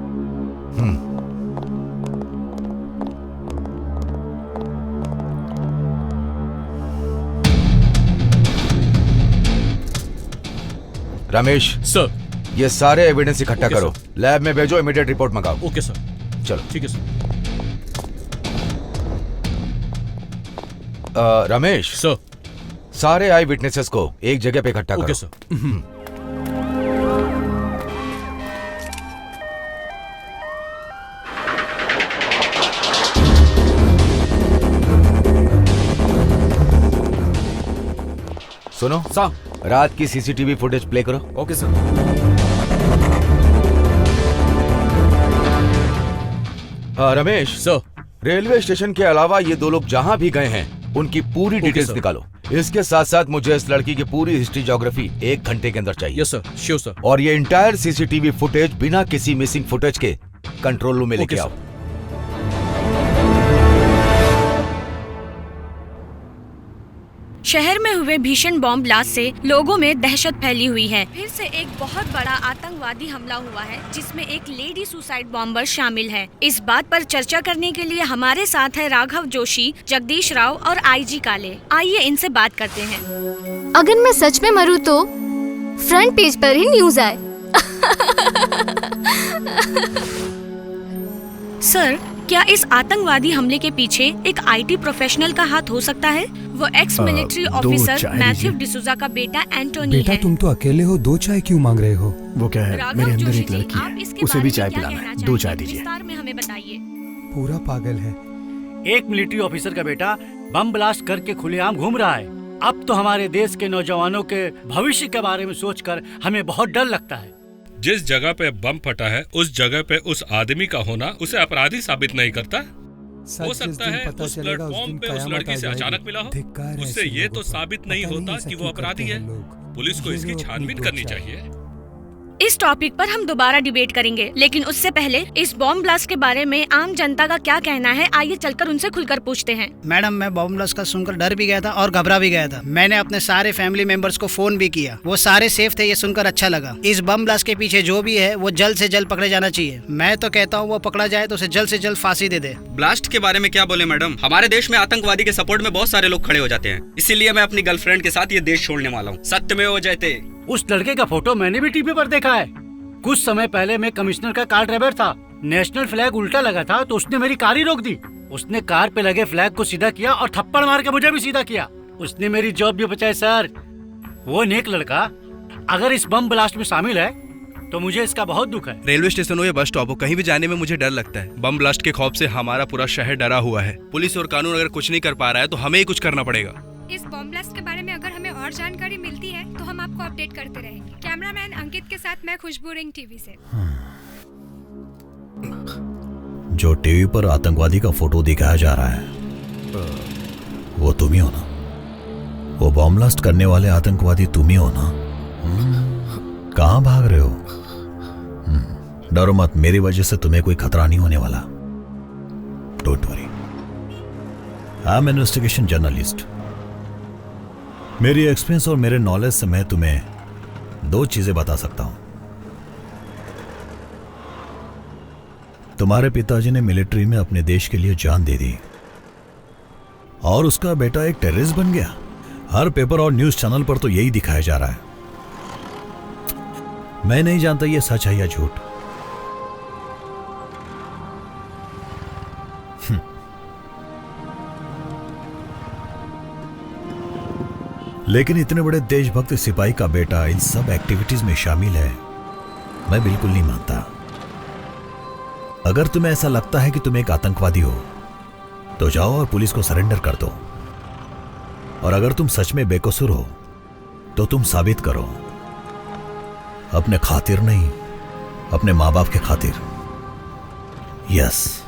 रमेश सर, ये सारे एविडेंस इकट्ठा ओके, करो, लैब में भेजो, इमीडिएट रिपोर्ट मंगाओ। ओके सर, चलो। ठीक है सर। रमेश सर, सारे आई विटनेसेस को एक जगह पे इकट्ठा करो। Okay sir. सुनो सर, रात की सीसीटीवी फुटेज प्ले करो। Okay sir. Ramesh sir, railway station के अलावा ये दो लोग जहाँ भी गए हैं उनकी पूरी डिटेल्स सर। निकालो। इसके साथ साथ मुझे इस लड़की की पूरी हिस्ट्री ज्योग्राफी 1 घंटे के अंदर चाहिए। Yes sir, sure sir. और ये इंटायर सीसीटीवी फुटेज बिना किसी मिसिंग फुटेज के कंट्रोल रूम में लेके आओ। शहर में हुए भीषण बॉम्ब ब्लास्ट से लोगों में दहशत फैली हुई है। फिर से एक बहुत बड़ा आतंकवादी हमला हुआ है जिसमें एक लेडी सुसाइड बॉम्बर शामिल है। इस बात पर चर्चा करने के लिए हमारे साथ है राघव जोशी, जगदीश राव और आईजी काले। आइए इनसे बात करते हैं। अगर मैं सच में मरूं तो फ्रंट पेज पर ही न्यूज आए। सर, क्या इस आतंकवादी हमले के पीछे एक आईटी प्रोफेशनल का हाथ हो सकता है? वो x military officer Matthew D'Souza का बेटा एंटोनी बेटा है। तुम तो अकेले हो, 2 चाय क्यों मांग रहे हो? वो क्या है, राघव मेरे अंदर जोशी एक जी, लड़की आप है, इसके उसे बारे भी में चाय क्या पिलाना कहना है। चाहेंगे? 2 चाय दीजिए। विस्तार में हमें बताइए। पूरा पागल है। एक मिलिट्री ऑफिसर का बेटा बम ब्लास्ट करके खुलेआम घूम रहा है। अब तो हमारे देश के नौजवानों के भविष्य के बारे में सोचकर हमें बहुत डर लगता है। जिस जगह पे बम फटा है उस जगह पे उस आदमी का होना उसे अपराधी साबित नहीं करता। हो सकता है उस प्लेटफॉर्म पे उस लड़की से अचानक मिला हो, उससे ये तो साबित नहीं होता कि वो अपराधी है। पुलिस को इसकी छानबीन करनी चाहिए। इस टॉपिक पर हम दोबारा डिबेट करेंगे, लेकिन उससे पहले इस बॉम्ब ब्लास्ट के बारे में आम जनता का क्या कहना है, आइए चलकर उनसे खुलकर पूछते हैं। मैडम, मैं बॉम्ब ब्लास्ट का सुनकर डर भी गया था और घबरा भी गया था। मैंने अपने सारे फैमिली मेंबर्स को फोन भी किया, वो सारे सेफ थे, ये सुनकर अच्छा लगा। इस बम ब्लास्ट के पीछे जो भी है वो जल्द से जल्द पकड़े जाना चाहिए। मैं तो कहता हूँ वो पकड़ा जाए तो उसे जल्द से जल्द फांसी दे दे। ब्लास्ट के बारे में क्या बोले मैडम, हमारे देश में आतंकवादी के सपोर्ट में बहुत सारे लोग खड़े हो जाते हैं, इसीलिए मैं अपनी गर्लफ्रेंड के साथ ये देश छोड़ने वाला हूँ। सत्यमेव जयते। उस लड़के का फोटो मैंने भी टीवी पर देखा है। कुछ समय पहले मैं कमिश्नर का कार ड्राइवर था। नेशनल फ्लैग उल्टा लगा था तो उसने मेरी कार ही रोक दी। उसने कार पे लगे फ्लैग को सीधा किया और थप्पड़ मार के मुझे भी सीधा किया। उसने मेरी जॉब भी बचाई सर। वो नेक लड़का अगर इस बम ब्लास्ट में शामिल है तो मुझे इसका बहुत दुख है। रेलवे स्टेशन हो या बस स्टॉप हो, कहीं भी जाने में मुझे डर लगता है। बम ब्लास्ट के खौफ से हमारा पूरा शहर डरा हुआ है। पुलिस और कानून अगर कुछ नहीं कर पा रहा है तो हमें ही कुछ करना पड़ेगा। इस बॉम्ब ब्लास्ट के बारे में अगर हमें और जानकारी मिलती है तो हम आपको अपडेट करते रहेंगे। कैमरामैन अंकित के साथ मैं खुशबू रिंग टीवी से। जो टीवी पर आतंकवादी का फोटो दिखाया जा रहा है वो तुम ही हो ना? वो बॉम्ब ब्लास्ट करने वाले आतंकवादी तुम ही हो ना? कहां भाग रहे हो? डरो मत, मेरी वजह से तुम्हें कोई खतरा नहीं होने वाला। Don't worry, I am investigation journalist. मेरी एक्सपीरियंस और मेरे नॉलेज से मैं तुम्हें 2 चीजें बता सकता हूं। तुम्हारे पिताजी ने मिलिट्री में अपने देश के लिए जान दे दी और उसका बेटा एक टेररिस्ट बन गया। हर पेपर और न्यूज चैनल पर तो यही दिखाया जा रहा है। मैं नहीं जानता ये सच है या झूठ। लेकिन इतने बड़े देशभक्त सिपाही का बेटा इन सब एक्टिविटीज में शामिल है, मैं बिल्कुल नहीं मानता। अगर तुम्हें ऐसा लगता है कि तुम एक आतंकवादी हो तो जाओ और पुलिस को सरेंडर कर दो। और अगर तुम सच में बेकसूर हो तो तुम साबित करो, अपने खातिर नहीं, अपने माँ बाप के खातिर। यस,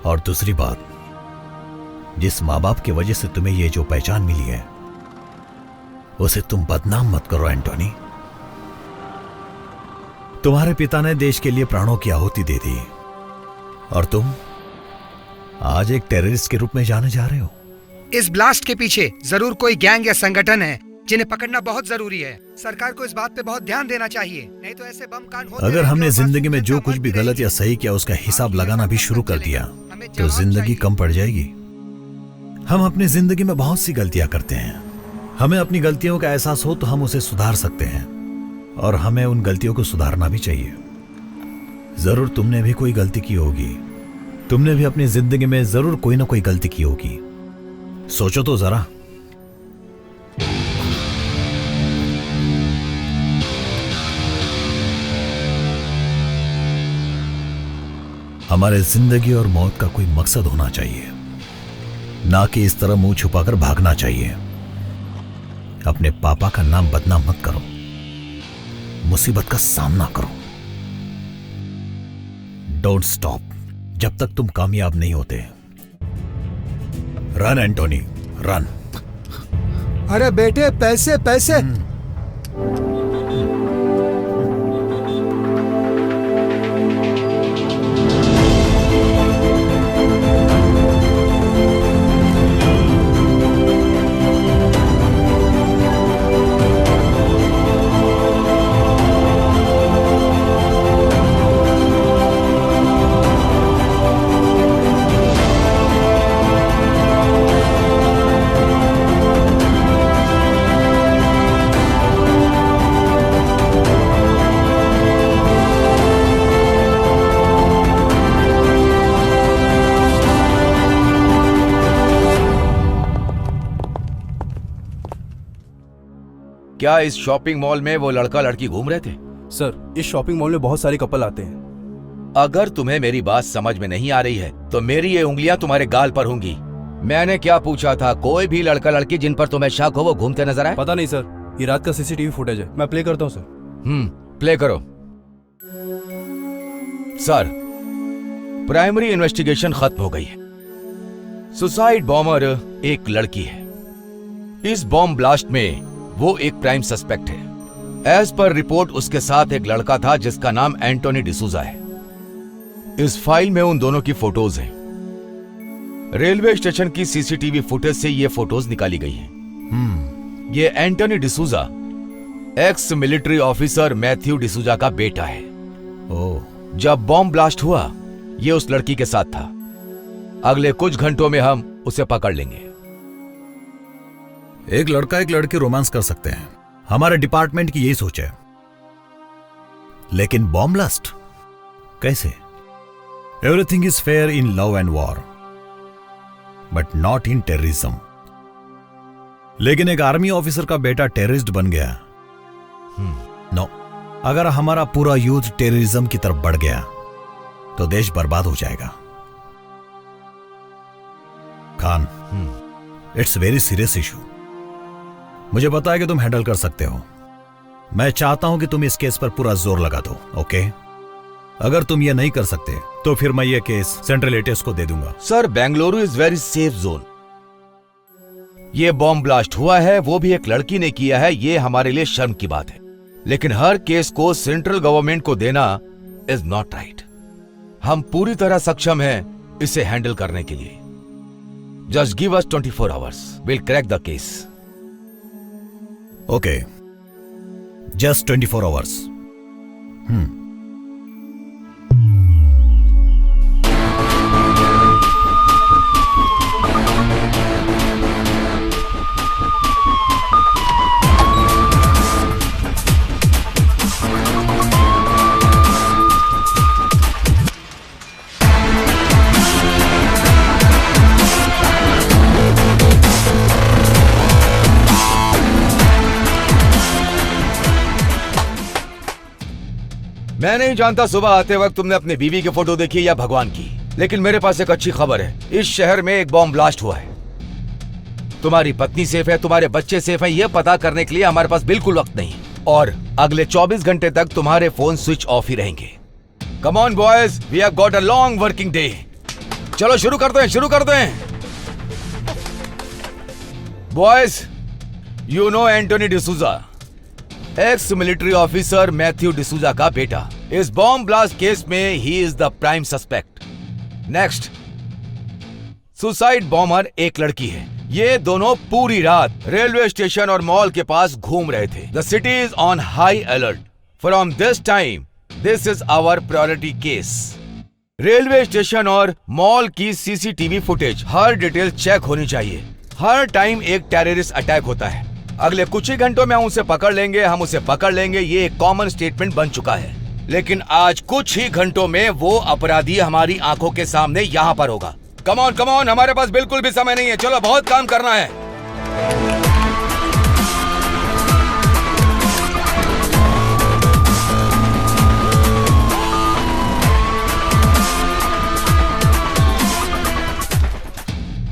और दूसरी बात, जिस माँ बाप की वजह से तुम्हें ये जो पहचान मिली है उसे तुम बदनाम मत करो एंटोनी। तुम्हारे पिता ने देश के लिए प्राणों की आहुति दे दी और तुम आज एक टेररिस्ट के रूप में जाने जा रहे हो। इस ब्लास्ट के पीछे जरूर कोई गैंग या संगठन है जिन्हें पकड़ना बहुत जरूरी है। सरकार को इस बात पे बहुत ध्यान देना चाहिए, नहीं तो ऐसे बम कांड होते अगर हमने जिंदगी में जो कुछ भी गलत या सही किया उसका हिसाब लगाना भी शुरू कर दिया तो जिंदगी कम पड़ जाएगी। हम अपनी जिंदगी में बहुत सी गलतियां करते हैं। हमें अपनी गलतियों का एहसास हो तो हम उसे सुधार सकते हैं और हमें उन गलतियों को सुधारना भी चाहिए। जरूर तुमने भी कोई गलती की होगी, तुमने भी अपनी जिंदगी में जरूर कोई ना कोई गलती की होगी। सोचो तो जरा। हमारे जिंदगी और मौत का कोई मकसद होना चाहिए, ना कि इस तरह मुंह छुपाकर भागना चाहिए। अपने पापा का नाम बदनाम मत करो, मुसीबत का सामना करो। डोंट स्टॉप जब तक तुम कामयाब नहीं होते। Run Antony, run. अरे बेटे, पैसे पैसे। क्या इस शॉपिंग मॉल में वो लड़का लड़की घूम रहे थे? सर, इस शॉपिंग मॉल में बहुत सारे कपल आते हैं। अगर तुम्हें मेरी बात समझ में नहीं आ रही है तो मेरी ये उंगलियां तुम्हारे गाल पर होंगी। मैंने क्या पूछा था? कोई भी लड़का लड़की जिन पर तुम्हें शक हो वो घूमते नजर आए? पता नहीं सर, ये रात का सीसीटीवी फुटेज है, मैं प्ले करता हूँ सर। प्ले करो। सर, प्राइमरी इन्वेस्टिगेशन खत्म हो गई है। सुसाइड बॉम्बर एक लड़की है। इस बॉम्ब ब्लास्ट में वो एक प्राइम सस्पेक्ट है। एज पर रिपोर्ट उसके साथ एक लड़का था जिसका नाम एंटोनी डिसूजा है। इस फाइल में उन दोनों की फोटोज हैं। रेलवे स्टेशन की सीसीटीवी फुटेज से ये फोटोज निकाली गई हैं। ये Antony D'Souza ex military officer Matthew D'Souza का बेटा है। जब बॉम्ब ब्लास्ट हुआ ये उस लड़की के साथ था। अगले कुछ घंटों में हम उसे पकड़ लेंगे। एक लड़का एक लड़की रोमांस कर सकते हैं, हमारे डिपार्टमेंट की यही सोच है। लेकिन बॉम्ब ब्लास्ट कैसे? Everything is fair in love and war but not in terrorism. लेकिन एक आर्मी ऑफिसर का बेटा टेररिस्ट बन गया। नो, अगर हमारा पूरा यूथ टेररिज्म की तरफ बढ़ गया तो देश बर्बाद हो जाएगा। Khan, it's very serious issue. मुझे पता है कि तुम हैंडल कर सकते हो। मैं चाहता हूं कि तुम इस केस पर पूरा जोर लगा दो, ओके? अगर तुम ये नहीं कर सकते तो फिर मैं ये केस सेंट्रल एटीएस को दे दूंगा। Sir, Bengaluru is very safe zone. ये बॉम्ब ब्लास्ट हुआ है वो भी एक लड़की ने किया है, ये हमारे लिए शर्म की बात है। लेकिन हर केस को सेंट्रल गवर्नमेंट को देना इज नॉट राइट। हम पूरी तरह सक्षम हैं इसे हैंडल करने के लिए। Just give us 24 hours, will crack the case. Okay, just 24 hours. मैं नहीं जानता सुबह आते वक्त तुमने अपनी बीवी की फोटो देखी या भगवान की, लेकिन मेरे पास एक अच्छी खबर है। इस शहर में एक बॉम्ब ब्लास्ट हुआ है। तुम्हारी पत्नी सेफ है, तुम्हारे बच्चे सेफ हैं, यह पता करने के लिए हमारे पास बिल्कुल वक्त नहीं। और अगले 24 घंटे तक तुम्हारे फोन स्विच ऑफ ही रहेंगे। Come on boys, we have got a long working day. चलो शुरू करते हैं। Boys, you know Antony D'Souza, ex military officer Matthew D'Souza का बेटा। इस बॉम्ब ब्लास्ट केस में ही is the prime suspect. Next, suicide bomber एक लड़की है। ये दोनों पूरी रात रेलवे स्टेशन और मॉल के पास घूम रहे थे। The city is on high alert. From this time this is our priority case. Railway station और मॉल की सीसीटीवी फुटेज हर डिटेल चेक होनी चाहिए। हर टाइम एक टेररिस्ट अटैक होता है। अगले कुछ ही घंटों में हम उसे पकड़ लेंगे, ये एक कॉमन स्टेटमेंट बन चुका है। लेकिन आज कुछ ही घंटों में वो अपराधी हमारी आंखों के सामने यहाँ पर होगा। कम ऑन, हमारे पास बिल्कुल भी समय नहीं है। चलो, बहुत काम करना है।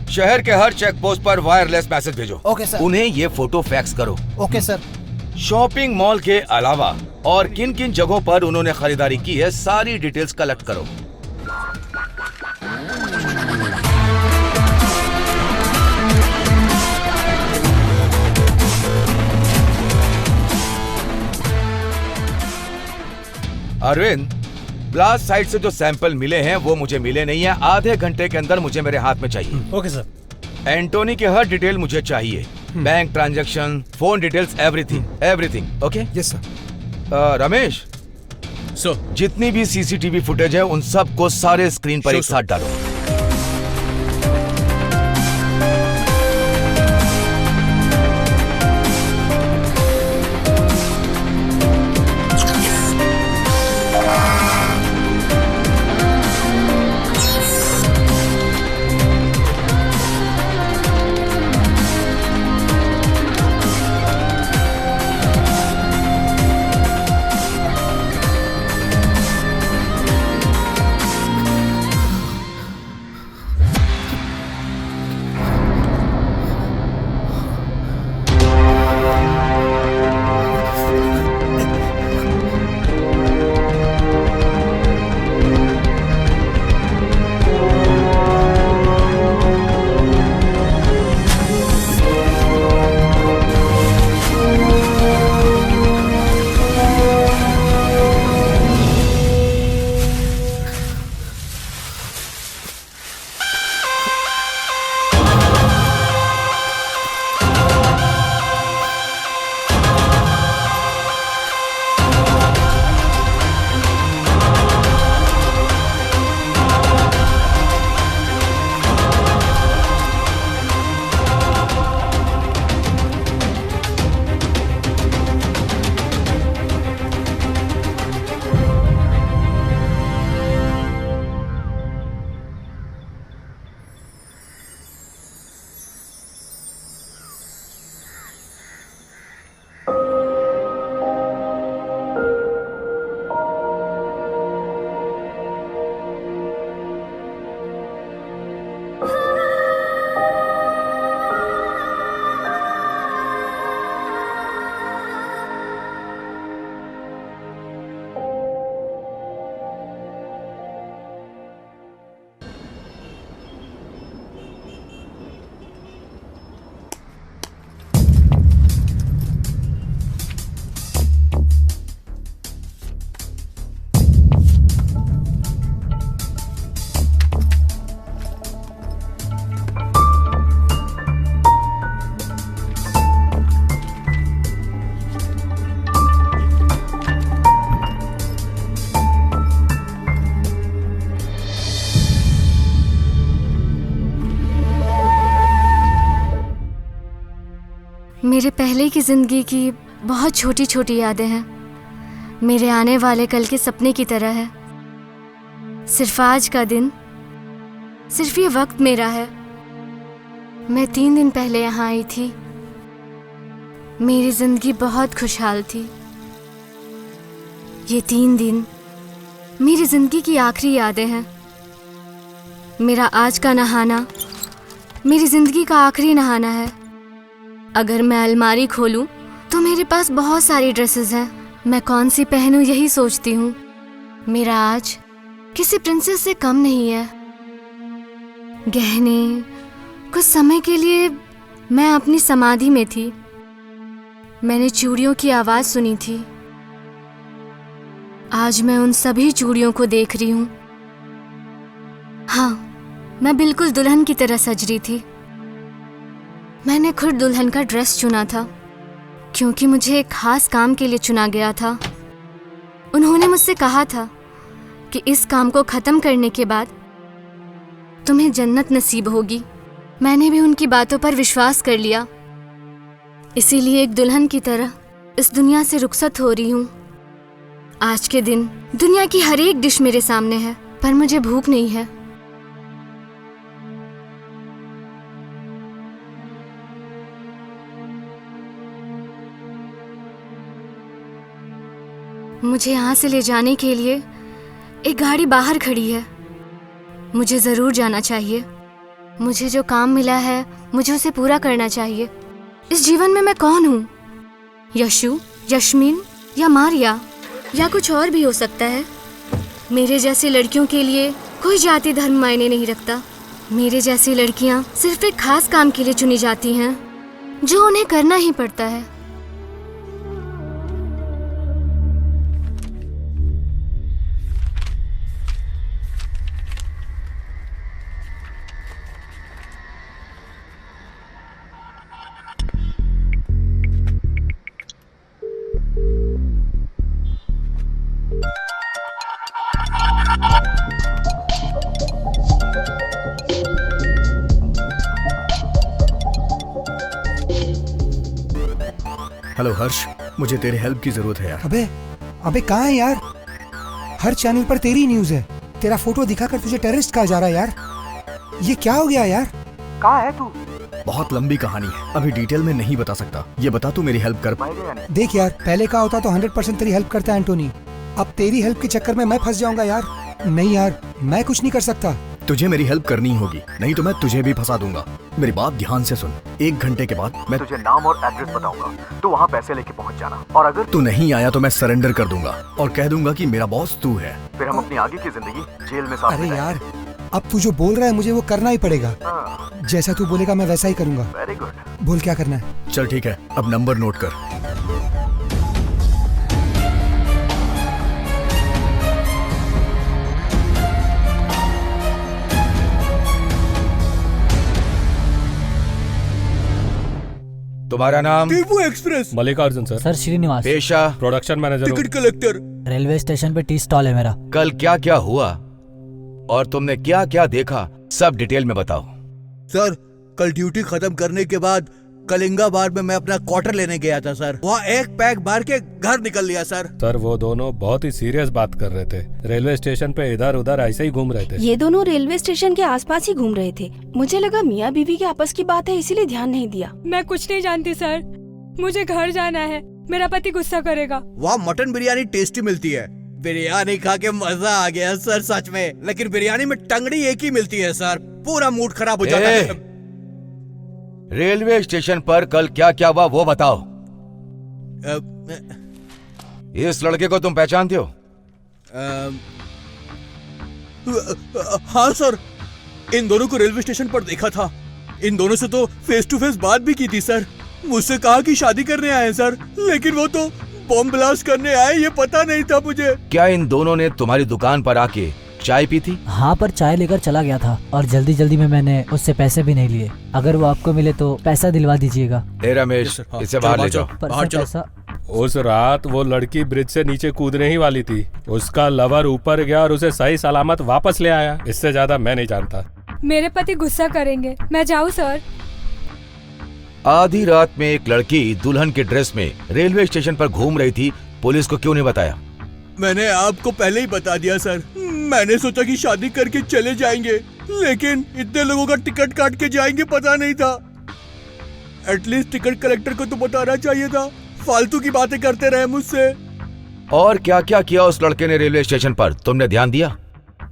शहर के हर चेक पोस्ट पर वायरलेस मैसेज भेजो। Okay sir. उन्हें ये फोटो फैक्स करो। Okay sir. शॉपिंग मॉल के अलावा और किन किन जगहों पर उन्होंने खरीदारी की है, सारी डिटेल्स कलेक्ट करो। अरविंद, ब्लास्ट साइट से जो सैंपल मिले हैं वो मुझे मिले नहीं है। आधे घंटे के अंदर मुझे मेरे हाथ में चाहिए। Okay sir. एंटोनी के हर डिटेल मुझे चाहिए। Bank transaction, phone details, everything. Okay? Yes sir. Ramesh, जितनी भी सीसीटीवी फुटेज है उन सब को सारे स्क्रीन पर एक साथ डालो। मेरे पहले की ज़िंदगी की बहुत छोटी छोटी यादें हैं। मेरे आने वाले कल के सपने की तरह है। सिर्फ आज का दिन, सिर्फ ये वक्त मेरा है। मैं 3 दिन पहले यहाँ आई थी। मेरी ज़िंदगी बहुत खुशहाल थी। ये 3 दिन मेरी ज़िंदगी की आखिरी यादें हैं। मेरा आज का नहाना मेरी ज़िंदगी का आखिरी नहाना है। अगर मैं अलमारी खोलूं तो मेरे पास बहुत सारी ड्रेसेस हैं। मैं कौन सी पहनूं यही सोचती हूँ। मेरा आज किसी प्रिंसेस से कम नहीं है। गहने, कुछ समय के लिए मैं अपनी समाधि में थी। मैंने चूड़ियों की आवाज़ सुनी थी। आज मैं उन सभी चूड़ियों को देख रही हूँ। हाँ, मैं बिल्कुल दुल्हन की तरह सज रही थी। मैंने खुद दुल्हन का ड्रेस चुना था क्योंकि मुझे एक खास काम के लिए चुना गया था। उन्होंने मुझसे कहा था कि इस काम को खत्म करने के बाद तुम्हें जन्नत नसीब होगी। मैंने भी उनकी बातों पर विश्वास कर लिया, इसीलिए एक दुल्हन की तरह इस दुनिया से रुखसत हो रही हूँ। आज के दिन दुनिया की हर एक डिश मेरे सामने है, पर मुझे भूख नहीं है। मुझे यहाँ से ले जाने के लिए एक गाड़ी बाहर खड़ी है। मुझे जरूर जाना चाहिए। मुझे जो काम मिला है मुझे उसे पूरा करना चाहिए। इस जीवन में मैं कौन हूँ? यशु, यश्मिन या मारिया या कुछ और भी हो सकता है। मेरे जैसी लड़कियों के लिए कोई जाति धर्म मायने नहीं रखता। मेरे जैसी लड़कियाँ सिर्फ एक खास काम के लिए चुनी जाती हैं जो उन्हें करना ही पड़ता है। हेलो हर्ष, मुझे तेरे हेल्प की जरूरत है यार। अबे कहाँ है यार? हर चैनल पर तेरी न्यूज है। तेरा फोटो दिखाकर तुझे टेररिस्ट कहा जा रहा है यार। ये क्या हो गया यार? कहाँ है तू? बहुत लंबी कहानी है, अभी डिटेल में नहीं बता सकता। ये बता तू मेरी हेल्प कर पाएगा या नहीं? देख यार, पहले का होता तो 100% तेरी हेल्प करता एंटोनी। अब तेरी हेल्प के चक्कर में मैं फंस जाऊंगा यार। नहीं यार, मैं कुछ नहीं कर सकता। तुझे मेरी हेल्प करनी होगी, नहीं तो मैं तुझे भी फंसा दूंगा। मेरी बात ध्यान से सुन। 1 घंटे के बाद मैं तुझे नाम और एड्रेस बताऊंगा, तू वहाँ पैसे लेके पहुँच जाना। और अगर तू नहीं आया तो मैं सरेंडर कर दूंगा और कह दूंगा कि मेरा बॉस तू है। फिर हम अपनी आगे की जिंदगी जेल में साथ अरे यार, अब तू जो बोल रहा है मुझे वो करना ही पड़ेगा। जैसा तू बोलेगा मैं वैसा ही करूंगा। Very good. बोल क्या करना है? चल ठीक है, अब नंबर नोट कर। तुम्हारा नाम? Tipu express. Mallikarjun sir. Sir Srinivas. पेशा? Production manager. Ticket collector. Railway station पे टी स्टॉल है मेरा। कल क्या क्या हुआ और तुमने क्या क्या देखा, सब डिटेल में बताओ। सर, कल ड्यूटी खत्म करने के बाद कलिंगा बार में मैं अपना क्वार्टर लेने गया था सर। वहाँ एक पैक मार के घर निकल लिया सर। सर वो दोनों बहुत ही सीरियस बात कर रहे थे। रेलवे स्टेशन पे इधर उधर ऐसे ही घूम रहे थे। ये दोनों रेलवे स्टेशन के आसपास ही घूम रहे थे। मुझे लगा मियाँ बीवी के आपस की बात है, इसीलिए ध्यान नहीं दिया। मैं कुछ नहीं जानती सर, मुझे घर जाना है। मेरा पति गुस्सा करेगा। वहाँ मटन बिरयानी टेस्टी मिलती है। बिरयानी खा के मजा आ गया सर सच में। लेकिन बिरयानी में टंगड़ी एक ही मिलती है सर, पूरा मूड खराब हो जाता है। रेलवे स्टेशन पर कल क्या क्या हुआ वो बताओ। इस लड़के को तुम पहचानते हो? हाँ सर, इन दोनों को रेलवे स्टेशन पर देखा था। इन दोनों से तो फेस टू फेस बात भी की थी सर। मुझसे कहा कि शादी करने आए सर, लेकिन वो तो बॉम्ब ब्लास्ट करने आए, ये पता नहीं था मुझे। क्या इन दोनों ने तुम्हारी दुकान पर आके चाय पी थी? हाँ, पर चाय लेकर चला गया था और जल्दी जल्दी में मैंने उससे पैसे भी नहीं लिए। अगर वो आपको मिले तो पैसा दिलवा दीजिएगा। रमेश, इसे बाहर ले जाओ। बाहर चलो। पैसा उस रात वो लड़की ब्रिज से नीचे कूदने ही वाली थी। उसका लवर ऊपर गया और उसे सही सलामत वापस ले आया। इससे ज्यादा मैं नहीं जानता। मेरे पति गुस्सा करेंगे, मैं जाऊँ सर? आधी रात में एक लड़की दुल्हन के ड्रेस में रेलवे स्टेशन पर घूम रही थी, पुलिस को क्यों नहीं बताया? मैंने आपको पहले ही बता दिया सर। मैंने सोचा कि शादी करके चले जाएंगे, लेकिन इतने लोगों का टिकट काट के जाएंगे पता नहीं था। एटलीस्ट टिकट कलेक्टर को तो बताना चाहिए था। फालतू की बातें करते रहे मुझसे। और क्या क्या किया उस लड़के ने रेलवे स्टेशन पर, तुमने ध्यान दिया?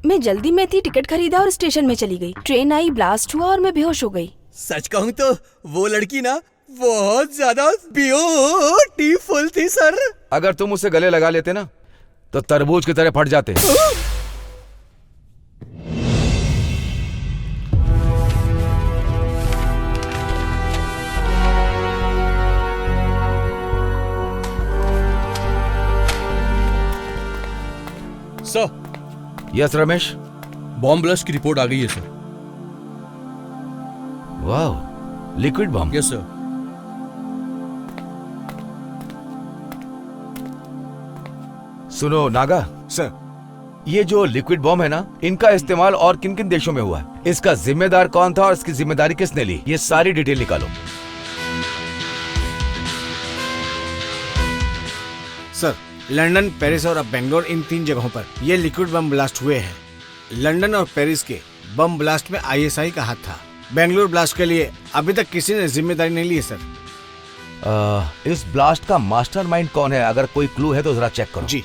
मैं जल्दी में थी, टिकट खरीदा और स्टेशन में चली गई। ट्रेन आई, ब्लास्ट हुआ और मैं बेहोश हो गई। सच कहूँ तो वो लड़की ना बहुत ज्यादा ब्यूटीफुल थी सर। अगर तुम उसे गले लगा लेते ना तो तरबूज की तरह फट जाते। Sir. Yes Ramesh. Bomb blast की रिपोर्ट आ गई है सर। वाह, लिक्विड बम? Yes sir. सुनो नागा सर, ये जो लिक्विड बम है ना, इनका इस्तेमाल और किन किन देशों में हुआ है, इसका जिम्मेदार कौन था और इसकी जिम्मेदारी किसने ली, ये सारी डिटेल निकालो। सर, लंदन, पेरिस और अब बेंगलोर, इन 3 जगहों पर ये लिक्विड बम ब्लास्ट हुए हैं। लंदन और पेरिस के बम ब्लास्ट में ISI का हाथ था। बेंगलोर ब्लास्ट के लिए अभी तक किसी ने जिम्मेदारी नहीं ली है सर। इस ब्लास्ट का मास्टरमाइंड कौन है? अगर कोई क्लू है तो जरा चेक करो। जी।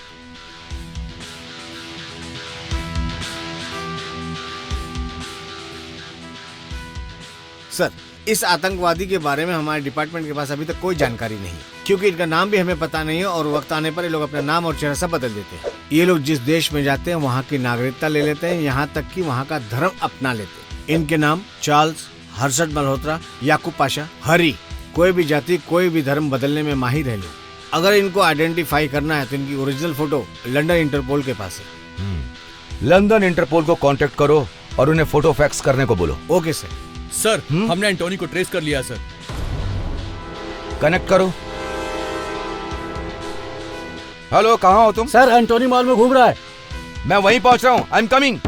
सर, इस आतंकवादी के बारे में हमारे डिपार्टमेंट के पास अभी तक कोई जानकारी नहीं है, क्योंकि इनका नाम भी हमें पता नहीं है और वक्त आने पर ये लोग अपना नाम और चेहरा सब बदल देते हैं। ये लोग जिस देश में जाते हैं वहाँ की नागरिकता ले लेते हैं, यहाँ तक कि वहाँ का धर्म अपना लेते हैं। इनके नाम चार्ल्स, हर्षद मल्होत्रा, याकूब पाशा, हरी, कोई भी जाति कोई भी धर्म बदलने में माहिर है लोग। अगर इनको आइडेंटिफाई करना है तो इनकी ओरिजिनल फोटो लंदन इंटरपोल के पास है। लंदन इंटरपोल को कांटेक्ट करो और उन्हें फोटो फैक्स करने को बोलो। Okay sir. सर, हमने एंटोनी को ट्रेस कर लिया सर। कनेक्ट करो। हेलो, कहाँ हो तुम? सर, एंटोनी मॉल में घूम रहा है। मैं वहीं पहुंच रहा हूँ। I am coming.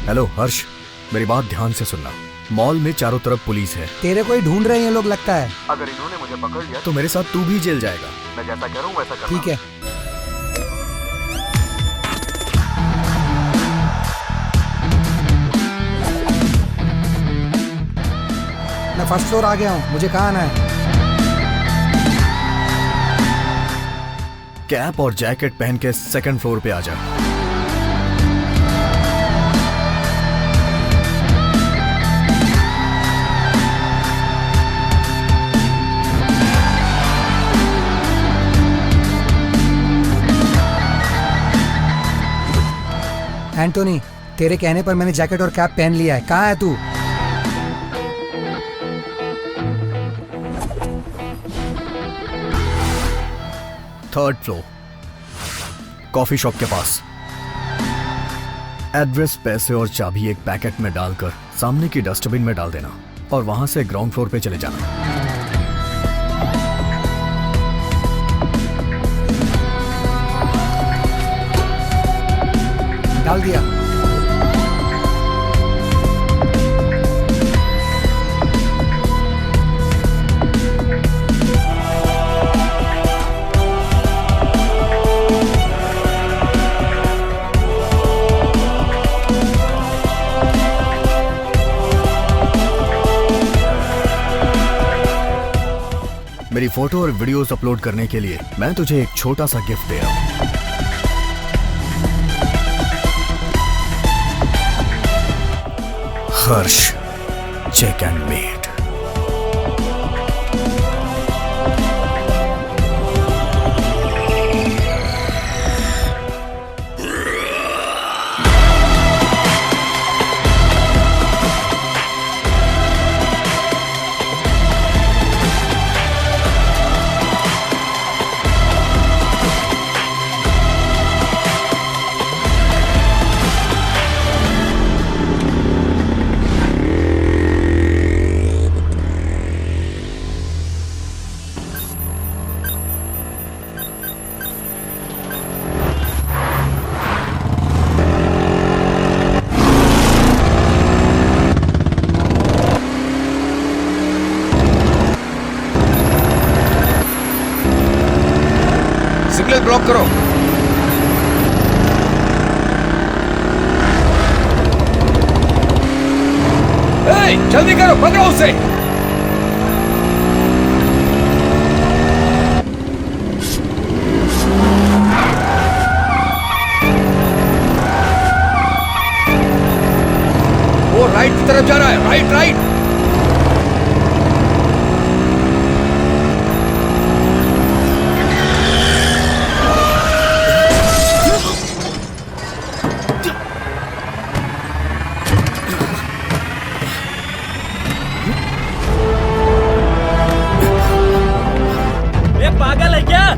हेलो हर्ष, मेरी बात ध्यान से सुनना। मॉल में चारों तरफ पुलिस है। तेरे को ही ढूंढ रहे हैं ये लोग लगता है। अगर इन्होंने मुझे पकड़ लिया तो मेरे साथ तू भी जेल जाएगा। मैं जैसा करूं वैसा करना। ठीक है। मैं फर्स्ट फ्लोर आ गया हूँ, मुझे कहाँ आना है? कैप और जैकेट पहन के 2nd फ्लोर पे आ जा। एंटोनी, तेरे कहने पर मैंने जैकेट और कैप पहन लिया है। कहाँ है तू? थर्ड फ्लोर, कॉफी शॉप के पास। एड्रेस, पैसे और चाबी एक पैकेट में डालकर सामने की डस्टबिन में डाल देना और वहां से ग्राउंड फ्लोर पे चले जाना। डाल दिया। मेरी फोटो और वीडियोस अपलोड करने के लिए मैं तुझे एक छोटा सा गिफ्ट दे रहा हूं। Harsh check and made. Signal block करो। जल्दी करो, पकड़ो उसे। वो राइट की तरफ जा रहा है, राइट राइट। पागल है क्या?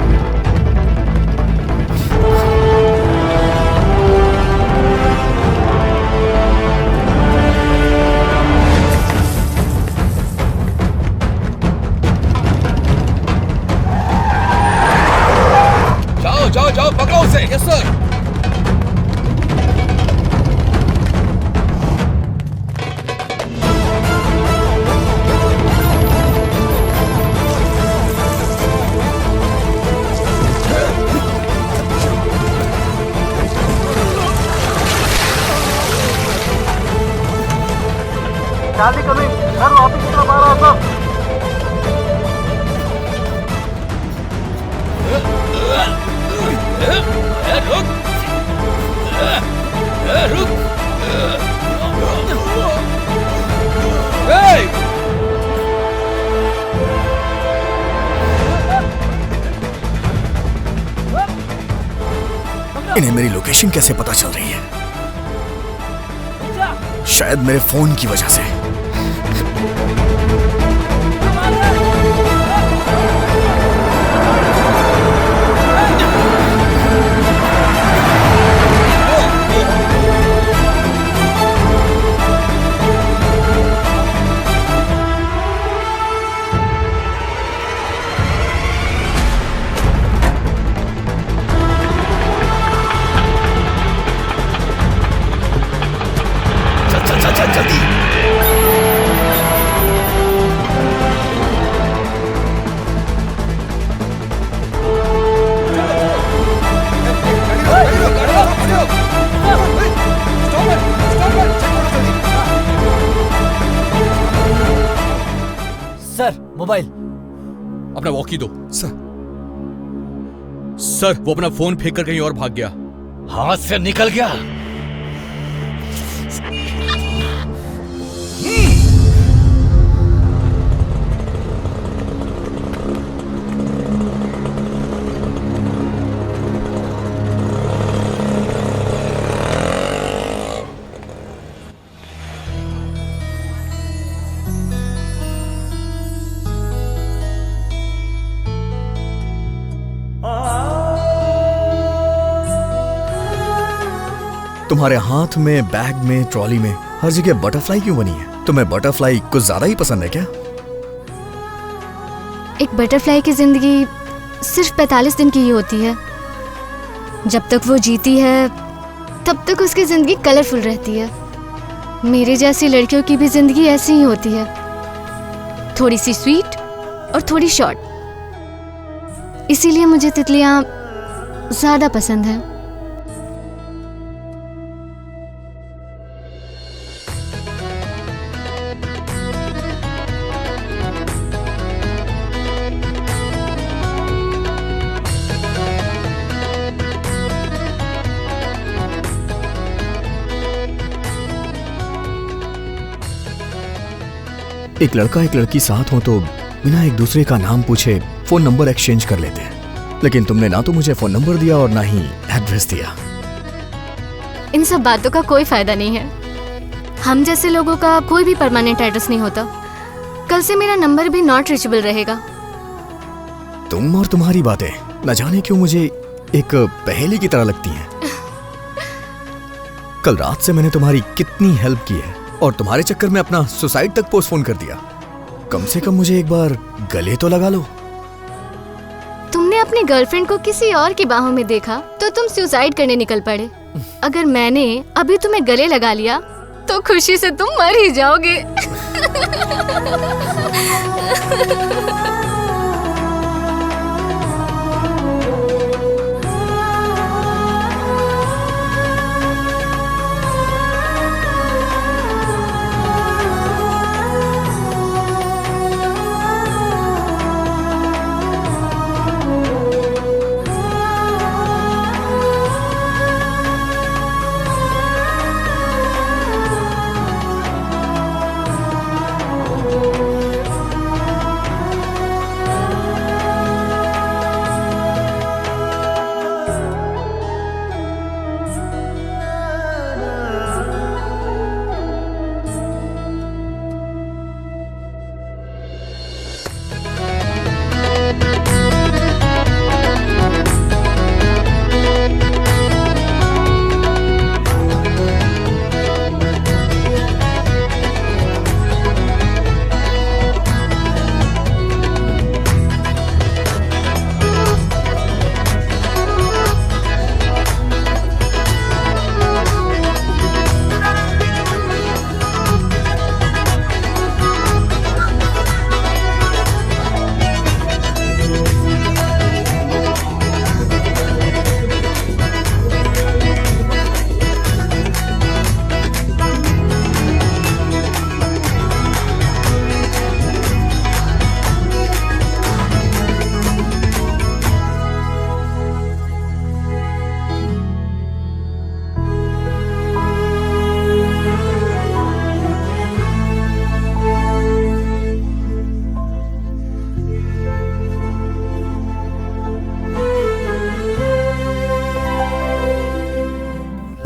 जाओ जाओ जाओ, पकड़ो उसे। Yes sir. Charlie coming, sir office की तरफ आ रहा है सर। रुक। इन्हें मेरी लोकेशन कैसे पता चल रही है? शायद मेरे फोन की वजह से। Sir mobile. अपना वॉकी दो। सर वो अपना फोन फेंक कर कहीं और भाग गया। हाथ से निकल गया। तुम्हारे हाथ में, बैग में, ट्रॉली में, हर जगह बटरफ्लाई क्यों बनी है? तुम्हें बटरफ्लाई कुछ ज्यादा ही पसंद है क्या? एक बटरफ्लाई की जिंदगी सिर्फ 45 दिन की ही होती है। जब तक वो जीती है तब तक उसकी जिंदगी कलरफुल रहती है। मेरे जैसी लड़कियों की भी जिंदगी ऐसी ही होती है, थोड़ी सी स्वीट और थोड़ी शॉर्ट। इसीलिए मुझे तितलियां ज्यादा पसंद हैं। एक लड़का एक लड़की साथ हो तो बिना एक दूसरे का नाम पूछे फोन नंबर एक्सचेंज कर लेते हैं, लेकिन तुमने ना तो मुझे फोन नंबर दिया और ना ही एड्रेस दिया। इन सब बातों का कोई फायदा नहीं है। हम जैसे लोगों का कोई भी परमानेंट एड्रेस नहीं होता। कल से मेरा नंबर भी नॉट रीचेबल रहेगा। तुम और तुम्हारी बातें न जाने क्यों मुझे एक पहेली की तरह लगती हैं। कल रात से मैंने तुम्हारी कितनी हेल्प की है और तुम्हारे चक्कर में अपना सुसाइड तक पोस्टपोन कर दिया। कम से कम मुझे एक बार गले तो लगा लो। तुमने अपनी गर्लफ्रेंड को किसी और की बाहों में देखा तो तुम सुसाइड करने निकल पड़े। अगर मैंने अभी तुम्हें गले लगा लिया तो खुशी से तुम मर ही जाओगे।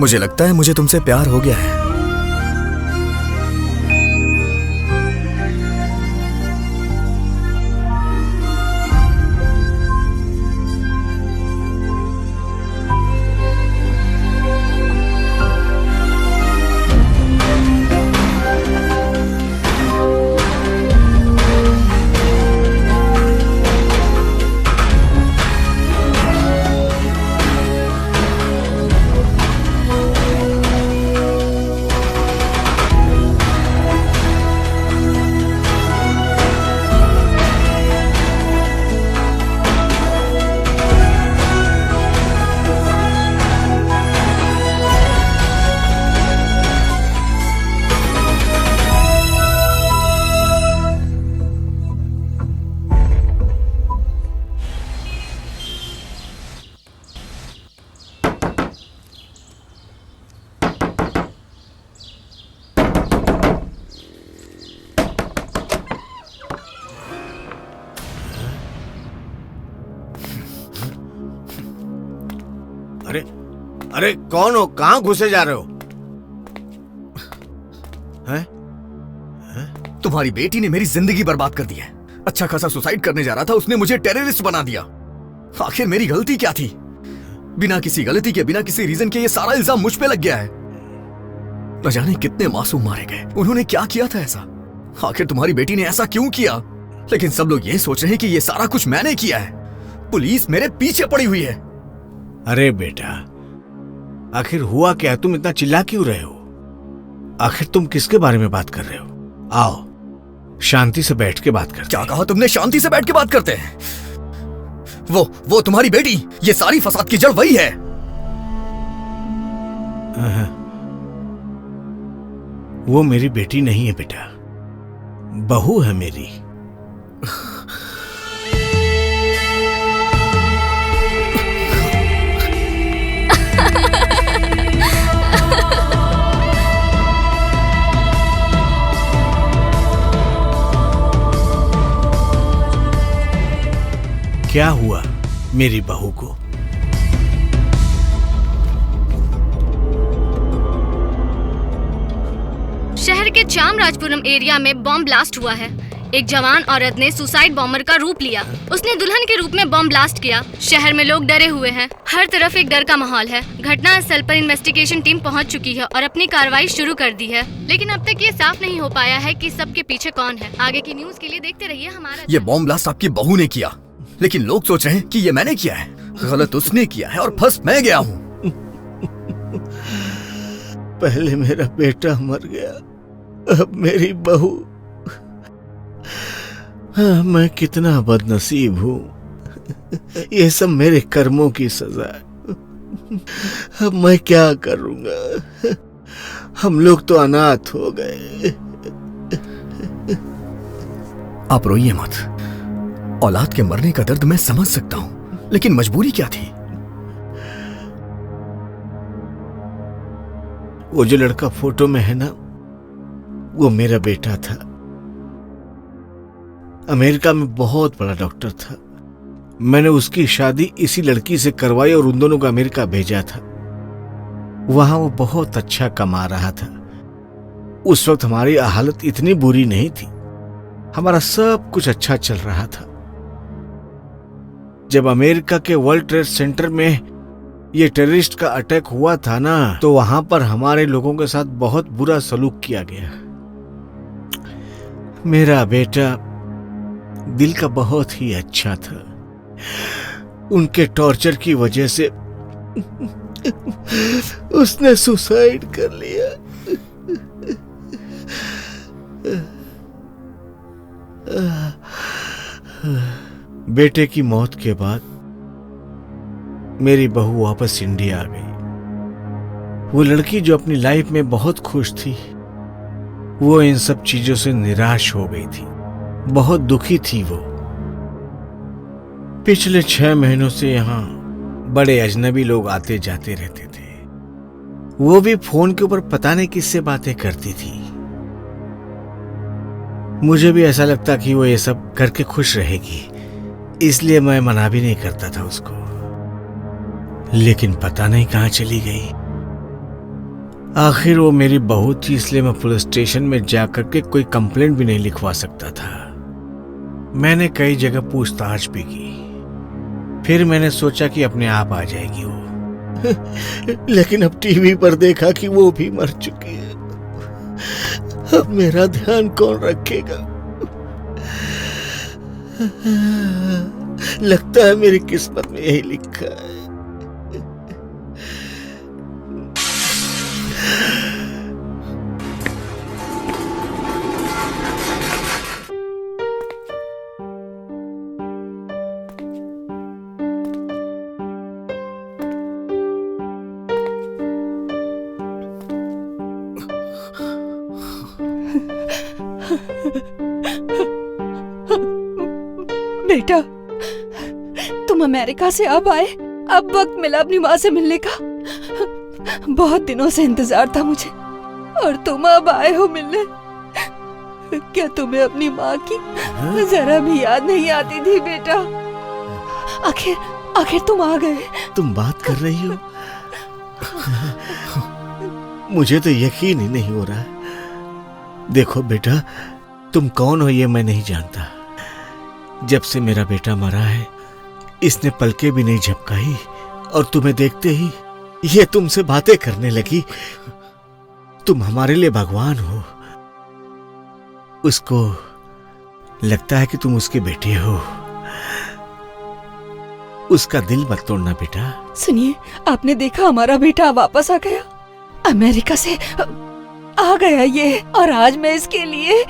मुझे लगता है मुझे तुमसे प्यार हो गया है। अरे अरे कौन हो? कहाँ घुसे जा रहे हो? हैं? तुम्हारी बेटी ने मेरी जिंदगी बर्बाद कर दी है। अच्छा खासा सुसाइड करने जा रहा था, उसने मुझे टेररिस्ट बना दिया। आखिर मेरी गलती क्या थी? बिना किसी गलती के, बिना किसी रीजन के ये सारा इल्जाम मुझ पे लग गया है। न जाने कितने मासूम मारे गए। उन्होंने क्या किया था ऐसा? आखिर तुम्हारी बेटी ने ऐसा क्यों किया? लेकिन सब लोग ये सोच रहे हैं कि ये सारा कुछ मैंने किया है। पुलिस मेरे पीछे पड़ी हुई है। अरे बेटा, आखिर हुआ क्या? तुम इतना चिल्ला क्यों रहे हो? आखिर तुम किसके बारे में बात कर रहे हो? आओ शांति से बैठ के बात करते। क्या कहा तुमने? शांति से बैठ के बात करते हैं? वो तुम्हारी बेटी, ये सारी फसाद की जड़ वही है। वो मेरी बेटी नहीं है बेटा, बहू है मेरी। क्या हुआ मेरी बहू को? शहर के चामराजपुरम एरिया में बॉम्ब ब्लास्ट हुआ है। एक जवान औरत ने सुसाइड बॉम्बर का रूप लिया। उसने दुल्हन के रूप में बॉम्ब ब्लास्ट किया। शहर में लोग डरे हुए हैं। हर तरफ एक डर का माहौल है। घटना स्थल पर इन्वेस्टिगेशन टीम पहुंच चुकी है और अपनी कार्रवाई शुरू कर दी है, लेकिन अब तक ये साफ नहीं हो पाया है कि सबके पीछे कौन है। आगे की न्यूज के लिए देखते रहिए हमारा। ये बॉम्ब ब्लास्ट आपकी बहू ने किया, लेकिन लोग सोच रहे हैं कि ये मैंने किया है। गलत उसने किया है और फंस मैं गया हूँ। पहले मेरा बेटा मर गया, अब मेरी बहू। मैं कितना बदनसीब हूँ। ये सब मेरे कर्मों की सजा है। अब मैं क्या करूँगा? हम लोग तो अनाथ हो गए। आप रोइए मत। औलाद के मरने का दर्द मैं समझ सकता हूँ, लेकिन मजबूरी क्या थी? वो जो लड़का फोटो में है ना, वो मेरा बेटा था। अमेरिका में बहुत बड़ा डॉक्टर था। मैंने उसकी शादी इसी लड़की से करवाई और उन दोनों को अमेरिका भेजा था। वहां वो बहुत अच्छा कमा रहा था। उस वक्त हमारी हालत इतनी बुरी नहीं थी। हमारा सब कुछ अच्छा चल रहा था। जब अमेरिका के वर्ल्ड ट्रेड सेंटर में ये टेररिस्ट का अटैक हुआ था ना, तो वहां पर हमारे लोगों के साथ बहुत बुरा सलूक किया गया। मेरा बेटा दिल का बहुत ही अच्छा था। उनके टॉर्चर की वजह से उसने सुसाइड कर लिया। बेटे की मौत के बाद मेरी बहू वापस इंडिया आ गई। वो लड़की जो अपनी लाइफ में बहुत खुश थी, वो इन सब चीजों से निराश हो गई थी। बहुत दुखी थी वो। पिछले 6 महीनों से यहाँ बड़े अजनबी लोग आते जाते रहते थे। वो भी फोन के ऊपर पता नहीं किससे बातें करती थी। मुझे भी ऐसा लगता कि वो ये सब करके खुश रहेगी, इसलिए मैं मना भी नहीं करता था उसको। लेकिन पता नहीं कहाँ चली गई। आखिर वो मेरी बहू थी, इसलिए मैं पुलिस स्टेशन में जाकर के कोई कंप्लेंट भी नहीं लिखवा सकता था। मैंने कई जगह पूछताछ भी की, फिर मैंने सोचा कि अपने आप आ जाएगी वो। लेकिन अब टीवी पर देखा कि वो भी मर चुकी है। अब मेरा ध्यान कौन रखेगा? लगता है मेरी किस्मत में यही लिखा है। बेटा, तुम अमेरिका से अब आए, अब वक्त मिला अपनी माँ से मिलने का। बहुत दिनों से इंतजार था मुझे, और तुम अब आए हो मिलने। क्या तुम्हें अपनी माँ की जरा भी याद नहीं आती थी बेटा? आखिर तुम आ गए। तुम बात कर रही हो? मुझे तो यकीन ही नहीं हो रहा। देखो बेटा, तुम कौन हो ये मैं नहीं जानता। जब से मेरा बेटा मरा है, इसने पलके भी नहीं झपकाई, और तुम्हें देखते ही ये तुमसे बातें करने लगी। तुम हमारे लिए भगवान हो। उसको लगता है कि तुम उसके बेटे हो। उसका दिल मत तोड़ना बेटा। सुनिए, आपने देखा हमारा बेटा वापस आ गया, अमेरिका से आ गया ये, और आज मैं इसके लिए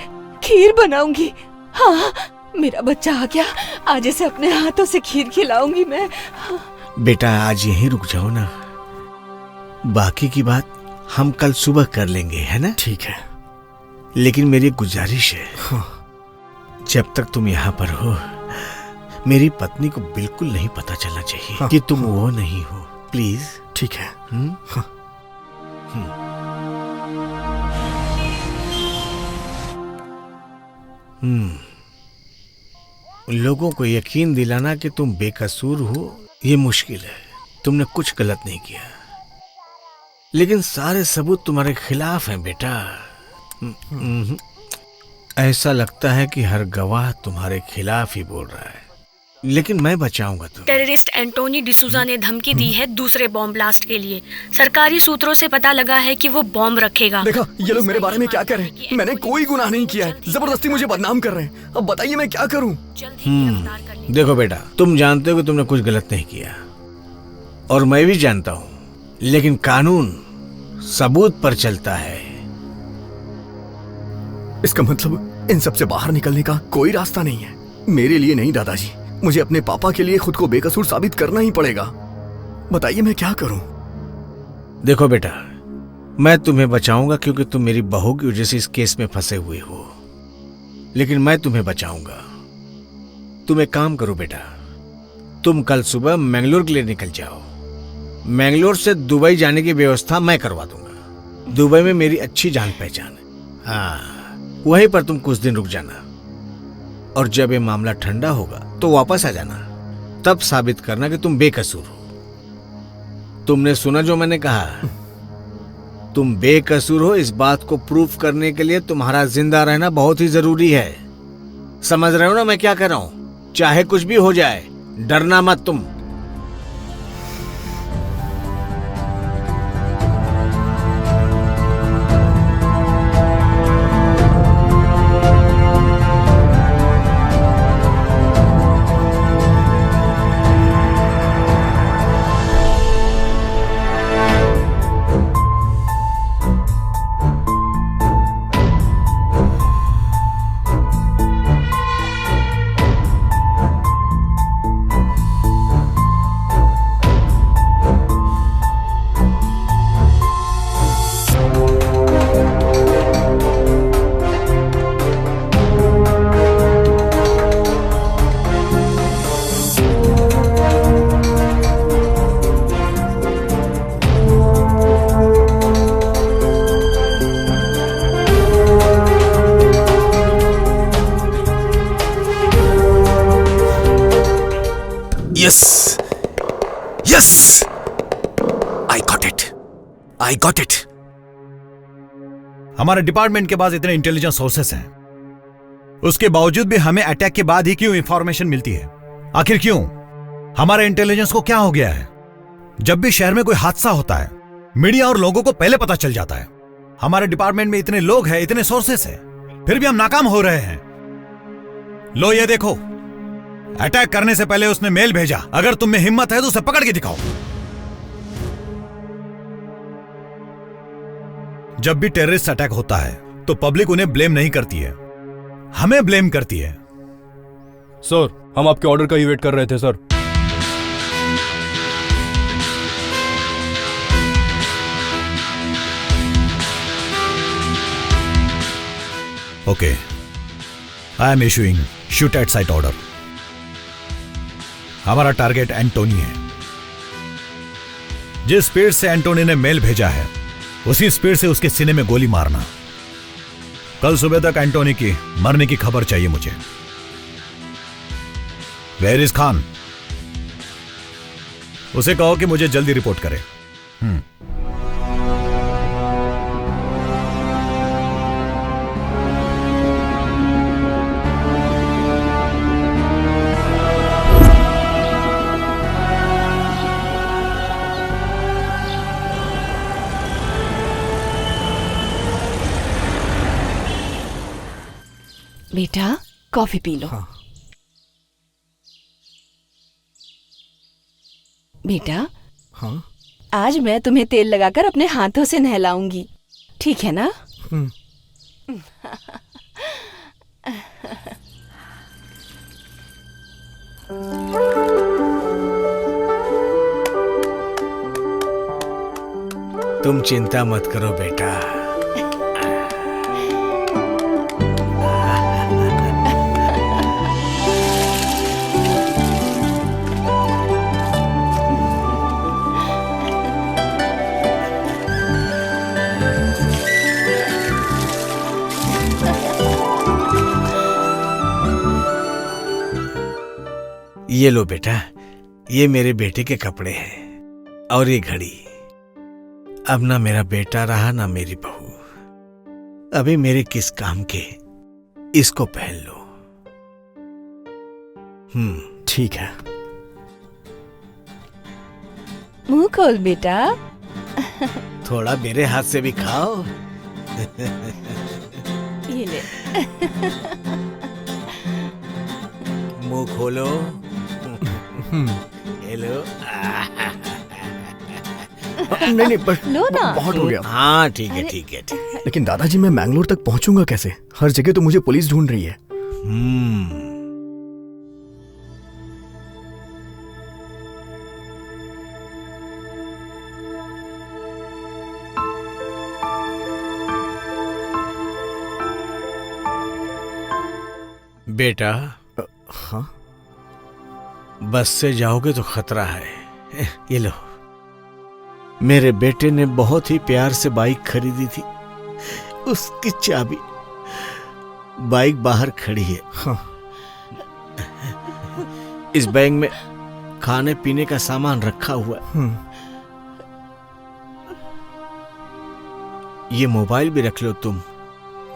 खीर बनाऊंगी। हाँ, मेरा बच्चा आ गया, आज इसे अपने हाथों से खीर खिलाऊंगी मैं। बेटा आज यहीं रुक जाओ ना, बाकी की बात हम कल सुबह कर लेंगे, है ना? ठीक है, लेकिन मेरी गुजारिश है, जब तक तुम यहाँ पर हो, मेरी पत्नी को बिल्कुल नहीं पता चलना चाहिए कि तुम वो नहीं हो। प्लीज। ठीक है। लोगों को यकीन दिलाना कि तुम बेकसूर हो ये मुश्किल है। तुमने कुछ गलत नहीं किया, लेकिन सारे सबूत तुम्हारे खिलाफ हैं बेटा। ऐसा लगता है कि हर गवाह तुम्हारे खिलाफ ही बोल रहा है, लेकिन मैं बचाऊंगा तुम्हें। टेररिस्ट एंटोनी डिसूजा ने धमकी दी है दूसरे बॉम्ब ब्लास्ट के लिए। सरकारी सूत्रों से पता लगा है कि वो बॉम्ब रखेगा। देखा, ये लोग मेरे बारे में क्या कर रहे हैं? मैंने कोई गुनाह नहीं किया है, जबरदस्ती मुझे बदनाम कर रहे हैं। अब बताइए मैं क्या करूं? देखो बेटा, तुम जानते हो कि तुमने कुछ गलत नहीं किया, और मैं भी जानता हूं, लेकिन कानून सबूत पर चलता है। इसका मतलब इन सब से बाहर निकलने का कोई रास्ता नहीं है? मेरे लिए नहीं दादाजी, मुझे अपने पापा के लिए खुद को बेकसूर साबित करना ही पड़ेगा। बताइए मैं क्या करूं? देखो बेटा, मैं तुम्हें बचाऊंगा क्योंकि तुम मेरी बहू की वजह से इस केस में फंसे हुए हो, लेकिन मैं तुम्हें बचाऊंगा। तुम एक काम करो बेटा, तुम कल सुबह मैंगलोर के लिए निकल जाओ। मैंगलोर से दुबई जाने की व्यवस्था मैं करवा दूंगा। दुबई में मेरी अच्छी जान पहचान है। हाँ, वहीं पर तुम कुछ दिन रुक जाना, और जब ये मामला ठंडा होगा तो वापस आ जाना। तब साबित करना कि तुम बेकसूर हो। तुमने सुना जो मैंने कहा? तुम बेकसूर हो, इस बात को प्रूफ करने के लिए तुम्हारा जिंदा रहना बहुत ही जरूरी है। समझ रहे हो ना मैं क्या कह रहा हूं? चाहे कुछ भी हो जाए, डरना मत तुम। I got it. हमारे डिपार्टमेंट के पास इतने इंटेलिजेंस सोर्सेस हैं, उसके बावजूद भी हमें अटैक के बाद ही क्यों इंफॉर्मेशन मिलती है? आखिर क्यों? हमारे इंटेलिजेंस को क्या हो गया है? जब भी शहर में कोई हादसा होता है, मीडिया और लोगों को पहले पता चल जाता है। हमारे डिपार्टमेंट में इतने लोग हैं, इतने सोर्सेस हैं, फिर भी हम नाकाम हो रहे हैं। लो ये देखो, अटैक करने से पहले उसने मेल भेजा। अगर तुम में हिम्मत है तो उसे पकड़ के दिखाओ। जब भी टेररिस्ट अटैक होता है तो पब्लिक उन्हें ब्लेम नहीं करती है, हमें ब्लेम करती है। सर, हम आपके ऑर्डर का ही वेट कर रहे थे sir. Okay, I am issuing shoot at site order. हमारा टारगेट एंटोनी है। जिस स्पीड से एंटोनी ने मेल भेजा है, उसी स्पीड से उसके सीने में गोली मारना। कल सुबह तक एंटोनी की मरने की खबर चाहिए मुझे। Where is Khan? उसे कहो कि मुझे जल्दी रिपोर्ट करे। बेटा, कॉफी पी लो। हाँ। बेटा, हाँ? आज मैं तुम्हें तेल लगाकर अपने हाथों से नहलाऊंगी, ठीक है ना? तुम चिंता मत करो बेटा। ये लो बेटा, ये मेरे बेटे के कपड़े हैं और ये घड़ी। अब ना मेरा बेटा रहा ना मेरी बहू, अभी मेरे किस काम के, इसको पहन लो। ठीक है। मुंह खोल बेटा। थोड़ा मेरे हाथ से भी खाओ। ये ले। मुंह खोलो। हेलो। नहीं बस लो ना। बहुत हो गया। हाँ ठीक है ठीक है ठीक है। लेकिन दादाजी, मैं मैंगलोर तक पहुंचूंगा कैसे? हर जगह तो मुझे पुलिस ढूंढ रही है। बेटा। हाँ? बस से जाओगे तो खतरा है। ये लो, मेरे बेटे ने बहुत ही प्यार से बाइक खरीदी थी, उसकी चाबी बाइक बाहर खड़ी है। हाँ। इस बैग में खाने पीने का सामान रखा हुआ है। ये मोबाइल भी रख लो तुम।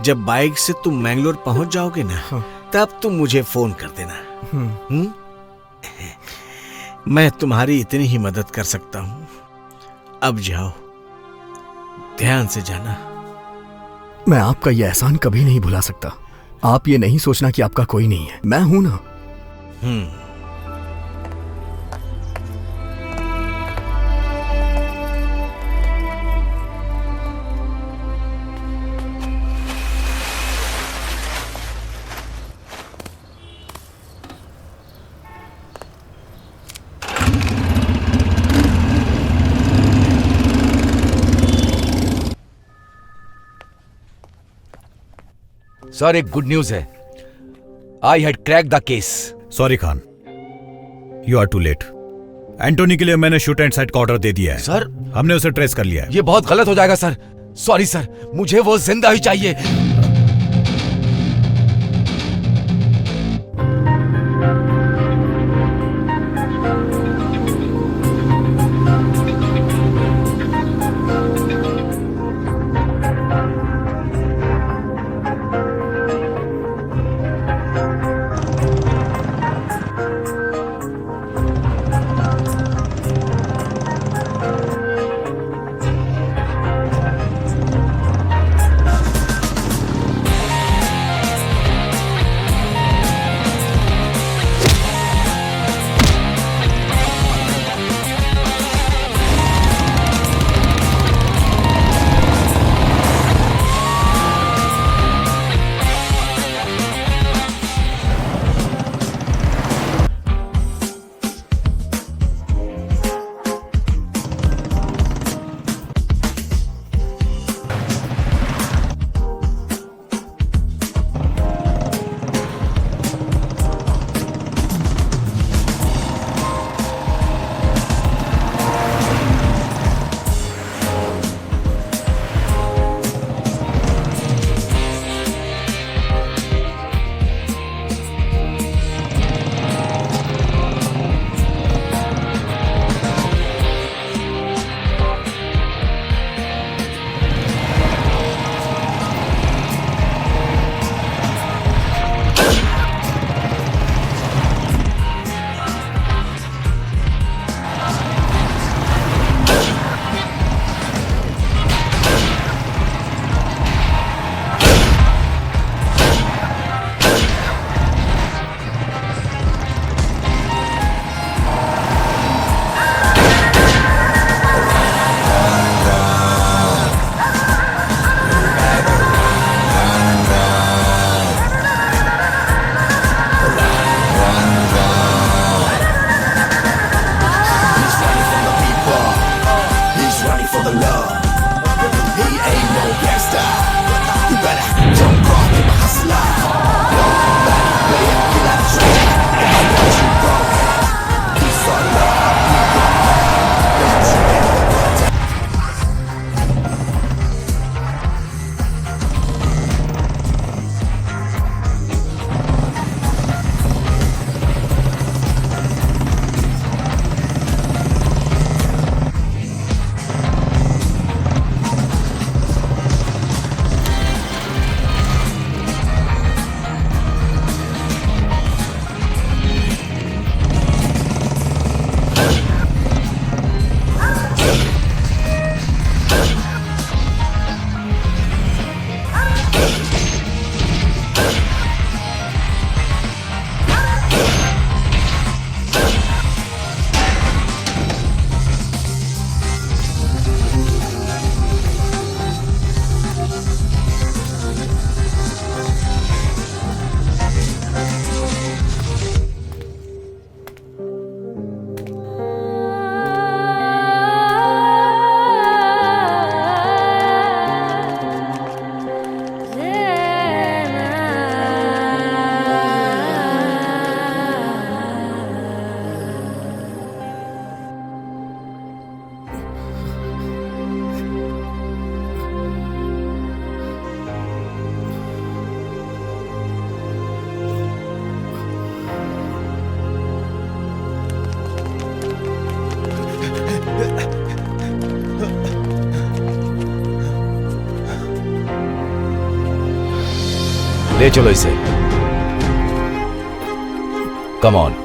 जब बाइक से तुम मैंगलोर पहुंच जाओगे ना, तब तुम मुझे फोन कर देना। मैं तुम्हारी इतनी ही मदद कर सकता हूं। अब जाओ, ध्यान से जाना। मैं आपका यह एहसान कभी नहीं भुला सकता। आप ये नहीं सोचना कि आपका कोई नहीं है, मैं हूं ना। सर, एक गुड न्यूज है। I had crack the case. Sorry Khan, you are too late. Antony के लिए मैंने शूट एंड साइट का ऑर्डर दे दिया है। सर, हमने उसे ट्रेस कर लिया है। ये बहुत गलत हो जाएगा सर। सॉरी सर, मुझे वो जिंदा ही चाहिए। ले चलो इसे। Come on.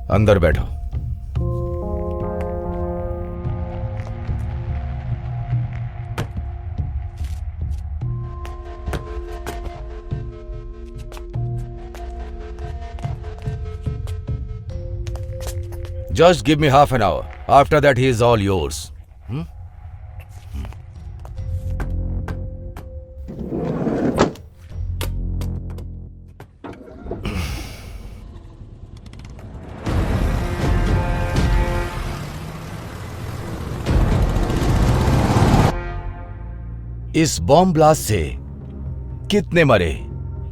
अंदर बैठो। Just give me half an hour. After that, he is all yours. इस बॉम्ब ब्लास्ट से कितने मरे,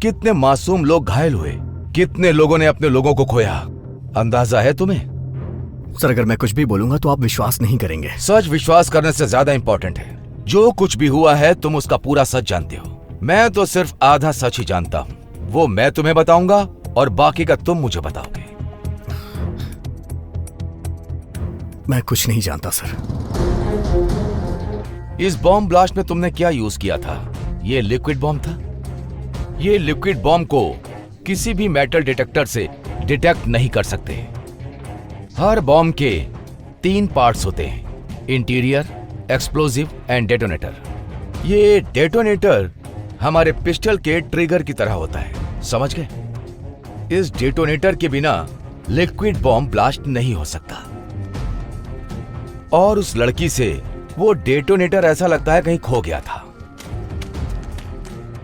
कितने मासूम लोग घायल हुए, कितने लोगों ने अपने लोगों को खोया, अंदाजा है तुम्हें? सर, अगर मैं कुछ भी बोलूंगा तो आप विश्वास नहीं करेंगे। सच विश्वास करने से ज्यादा इंपॉर्टेंट है। जो कुछ भी हुआ है तुम उसका पूरा सच जानते हो। मैं तो सिर्फ आधा सच ही जानता हूं। वो मैं तुम्हें बताऊंगा और बाकी का तुम मुझे बताओगे। मैं कुछ नहीं जानता सर। इस बॉम्ब ब्लास्ट में तुमने क्या यूज किया था? ये लिक्विड बॉम्ब था। ये लिक्विड बॉम्ब को किसी भी मेटल डिटेक्टर से डिटेक्ट नहीं कर सकते। हर बॉम्ब के 3 पार्ट्स होते हैं, इंटीरियर, एक्सप्लोजिव एंड डेटोनेटर। ये डेटोनेटर हमारे पिस्टल के ट्रिगर की तरह होता है, समझ गए? इस डेटोनेटर के बिना लिक्विड बॉम्ब ब्लास्ट नहीं हो सकता। और उस लड़की से वो डेटोनेटर ऐसा लगता है कहीं खो गया था।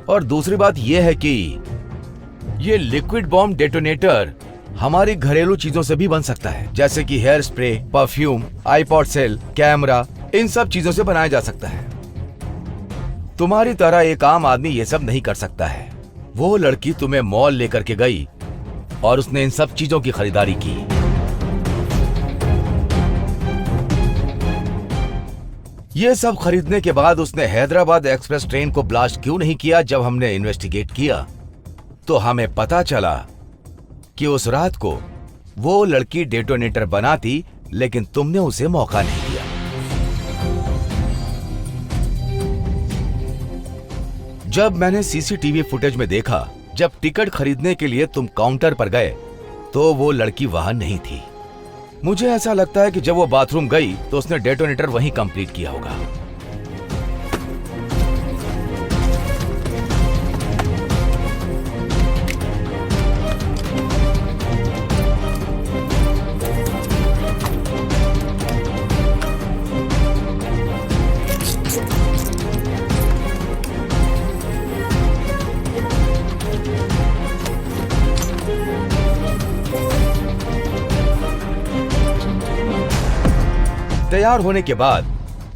और दूसरी बात यह है कि ये लिक्विड बॉम्ब डेटोनेटर हमारी घरेलू चीजों से भी बन सकता है, जैसे कि hair spray, perfume, iPod cell, camera, इन सब चीजों से बनाया जा सकता है। तुम्हारी तरह एक आम आदमी ये सब नहीं कर सकता है। वो लड़की तुम्हें मॉल लेकर के गई और उसने इन सब चीजों की खरीदारी की। ये सब खरीदने के बाद उसने हैदराबाद एक्सप्रेस ट्रेन को ब्लास्ट क्यों नहीं किया? जब हमने इन्वेस्टिगेट किया तो हमें पता चला कि उस रात को वो लड़की डेटोनेटर बनाती, लेकिन तुमने उसे मौका नहीं दिया। जब मैंने सीसीटीवी फुटेज में देखा, जब टिकट खरीदने के लिए तुम काउंटर पर गए तो वो लड़की वहां नहीं थी। मुझे ऐसा लगता है कि जब वो बाथरूम गई तो उसने डेटोनेटर वहीं कंप्लीट किया होगा। तैयार होने के बाद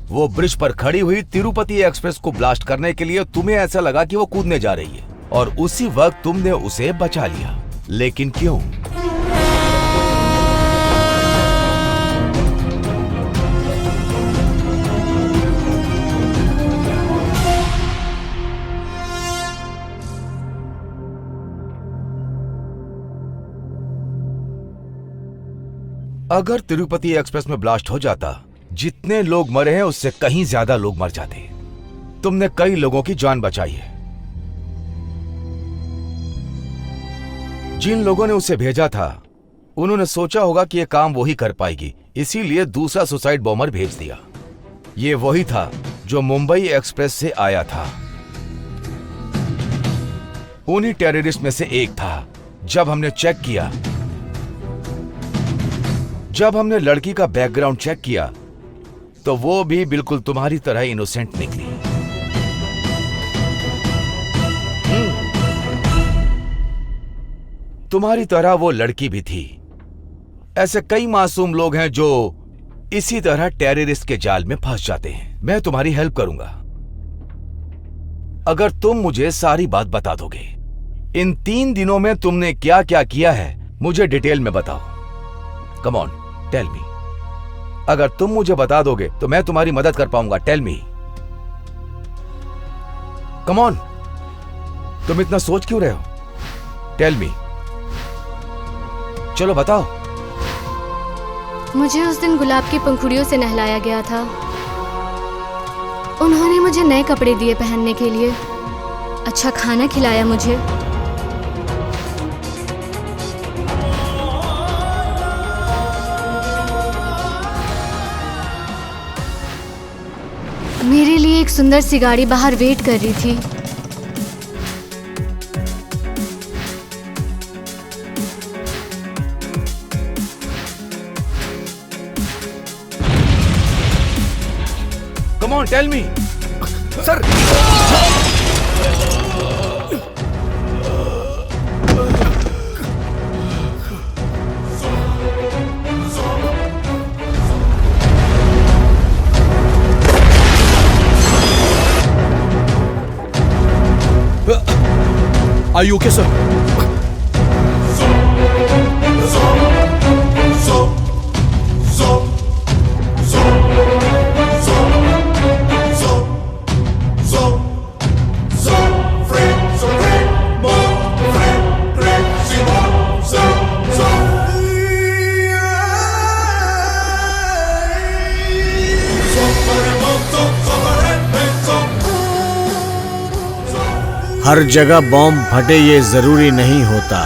वो ब्रिज पर खड़ी हुई तिरुपति एक्सप्रेस को ब्लास्ट करने के लिए तुम्हें ऐसा लगा कि वो कूदने जा रही है, और उसी वक्त तुमने उसे बचा लिया। लेकिन क्यों? अगर तिरुपति एक्सप्रेस में ब्लास्ट हो जाता, जितने लोग मरे हैं उससे कहीं ज्यादा लोग मर जाते। तुमने कई लोगों की जान बचाई है। जिन लोगों ने उसे भेजा था उन्होंने सोचा होगा कि यह काम वही कर पाएगी, इसीलिए दूसरा सुसाइड बॉम्बर भेज दिया। ये वही था जो मुंबई एक्सप्रेस से आया था। उन्हीं टेररिस्ट में से एक था। जब हमने चेक किया, जब हमने लड़की का बैकग्राउंड चेक किया तो वो भी बिल्कुल तुम्हारी तरह इनोसेंट निकली। तुम्हारी तरह वो लड़की भी थी। ऐसे कई मासूम लोग हैं जो इसी तरह टेररिस्ट के जाल में फंस जाते हैं। मैं तुम्हारी हेल्प करूंगा अगर तुम मुझे सारी बात बता दोगे। इन 3 दिनों में तुमने क्या क्या किया है मुझे डिटेल में बताओ। Come on tell me. अगर तुम मुझे बता दोगे तो मैं तुम्हारी मदद कर पाऊंगा। Tell me, come on. तुम इतना सोच क्यों रहे हो? टेल मी, चलो बताओ। मुझे उस दिन गुलाब की पंखुड़ियों से नहलाया गया था। उन्होंने मुझे नए कपड़े दिए पहनने के लिए, अच्छा खाना खिलाया मुझे। मेरे लिए एक सुंदर सी गाड़ी बाहर वेट कर रही थी। Come on, tell me. Sir, Are you okay, sir? हर जगह बॉम्ब फटे ये जरूरी नहीं होता,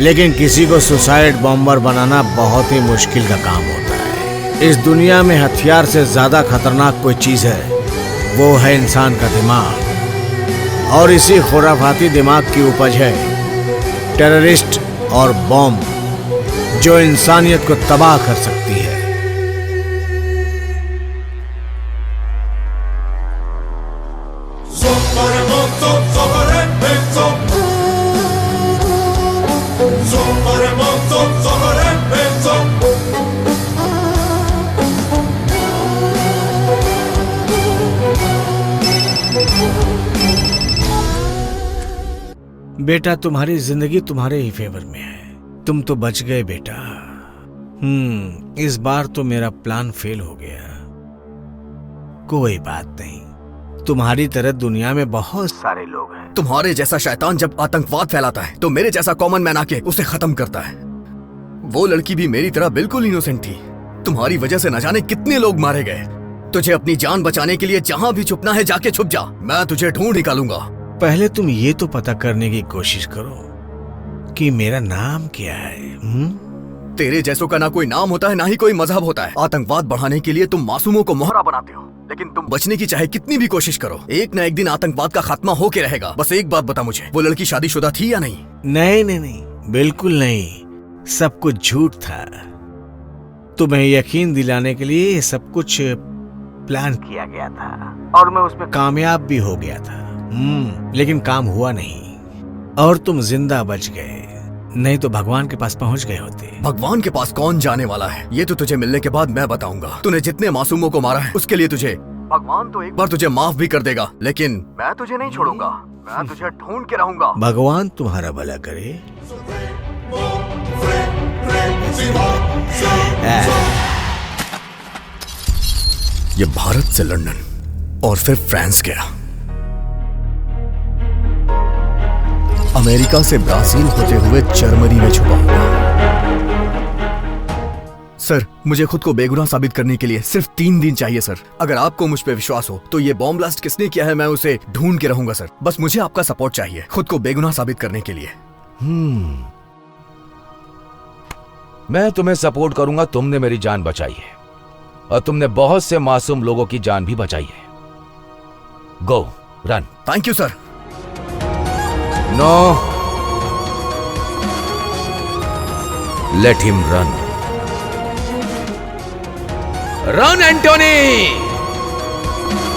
लेकिन किसी को सुसाइड बॉम्बर बनाना बहुत ही मुश्किल का काम होता है। इस दुनिया में हथियार से ज्यादा खतरनाक कोई चीज है, वो है इंसान का दिमाग। और इसी खुराफाती दिमाग की उपज है टेररिस्ट और बॉम्ब, जो इंसानियत को तबाह कर सकती है। बेटा, तुम्हारी जिंदगी तुम्हारे ही फेवर में है। तुम तो बच गए बेटा। इस बार तो मेरा प्लान फेल हो गया। कोई बात नहीं, तुम्हारी तरह दुनिया में बहुत सारे लोग हैं। तुम्हारे जैसा शैतान जब आतंकवाद फैलाता है तो मेरे जैसा कॉमन मैन आके उसे खत्म करता है। वो लड़की भी मेरी तरह बिल्कुल इनोसेंट थी। तुम्हारी वजह से न जाने कितने लोग मारे गए। तुझे अपनी जान बचाने के लिए जहाँ भी छुपना है जाके छुप जा, मैं तुझे ढूंढ निकालूंगा। पहले तुम ये तो पता करने की कोशिश करो कि मेरा नाम क्या है। तेरे जैसों का ना कोई नाम होता है ना ही कोई मजहब होता है। आतंकवाद बढ़ाने के लिए तुम मासूमों को मोहरा बनाते हो, लेकिन तुम बचने की चाहे कितनी भी कोशिश करो, एक ना एक दिन आतंकवाद का खात्मा होके रहेगा। बस एक बात बता मुझे, वो लड़की शादीशुदा थी या नहीं? नहीं नहीं नहीं, बिल्कुल नहीं। सब कुछ झूठ था। तुम्हें यकीन दिलाने के लिए ये सब कुछ प्लान किया गया था और मैं उसमें कामयाब भी हो गया था। लेकिन काम हुआ नहीं और तुम जिंदा बच गए, नहीं तो भगवान के पास पहुंच गए होते। भगवान के पास कौन जाने वाला है, ये तो तुझे मिलने के बाद मैं बताऊंगा। तूने जितने मासूमों को मारा है उसके लिए तुझे भगवान तो एक बार तुझे माफ भी कर देगा, लेकिन मैं तुझे नहीं छोड़ूंगा। मैं तुझे ढूंढ के रहूंगा। भगवान तुम्हारा भला करे। ये भारत से लंदन और फिर फ्रांस गया, अमेरिका से ब्राजील होते हुए जर्मनी में छुपा हुआ। सर, मुझे खुद को बेगुनाह साबित करने के लिए सिर्फ 3 दिन चाहिए सर। अगर आपको मुझ पे विश्वास हो तो ये बॉम्ब ब्लास्ट किसने किया है मैं उसे ढूंढ के रहूंगा सर। बस मुझे आपका सपोर्ट चाहिए खुद को बेगुनाह साबित करने के लिए। मैं तुम्हें सपोर्ट करूंगा। तुमने मेरी जान बचाई है और तुमने बहुत से मासूम लोगों की जान भी बचाई है। Go run. Thank you sir. No, let him run. Run Antony.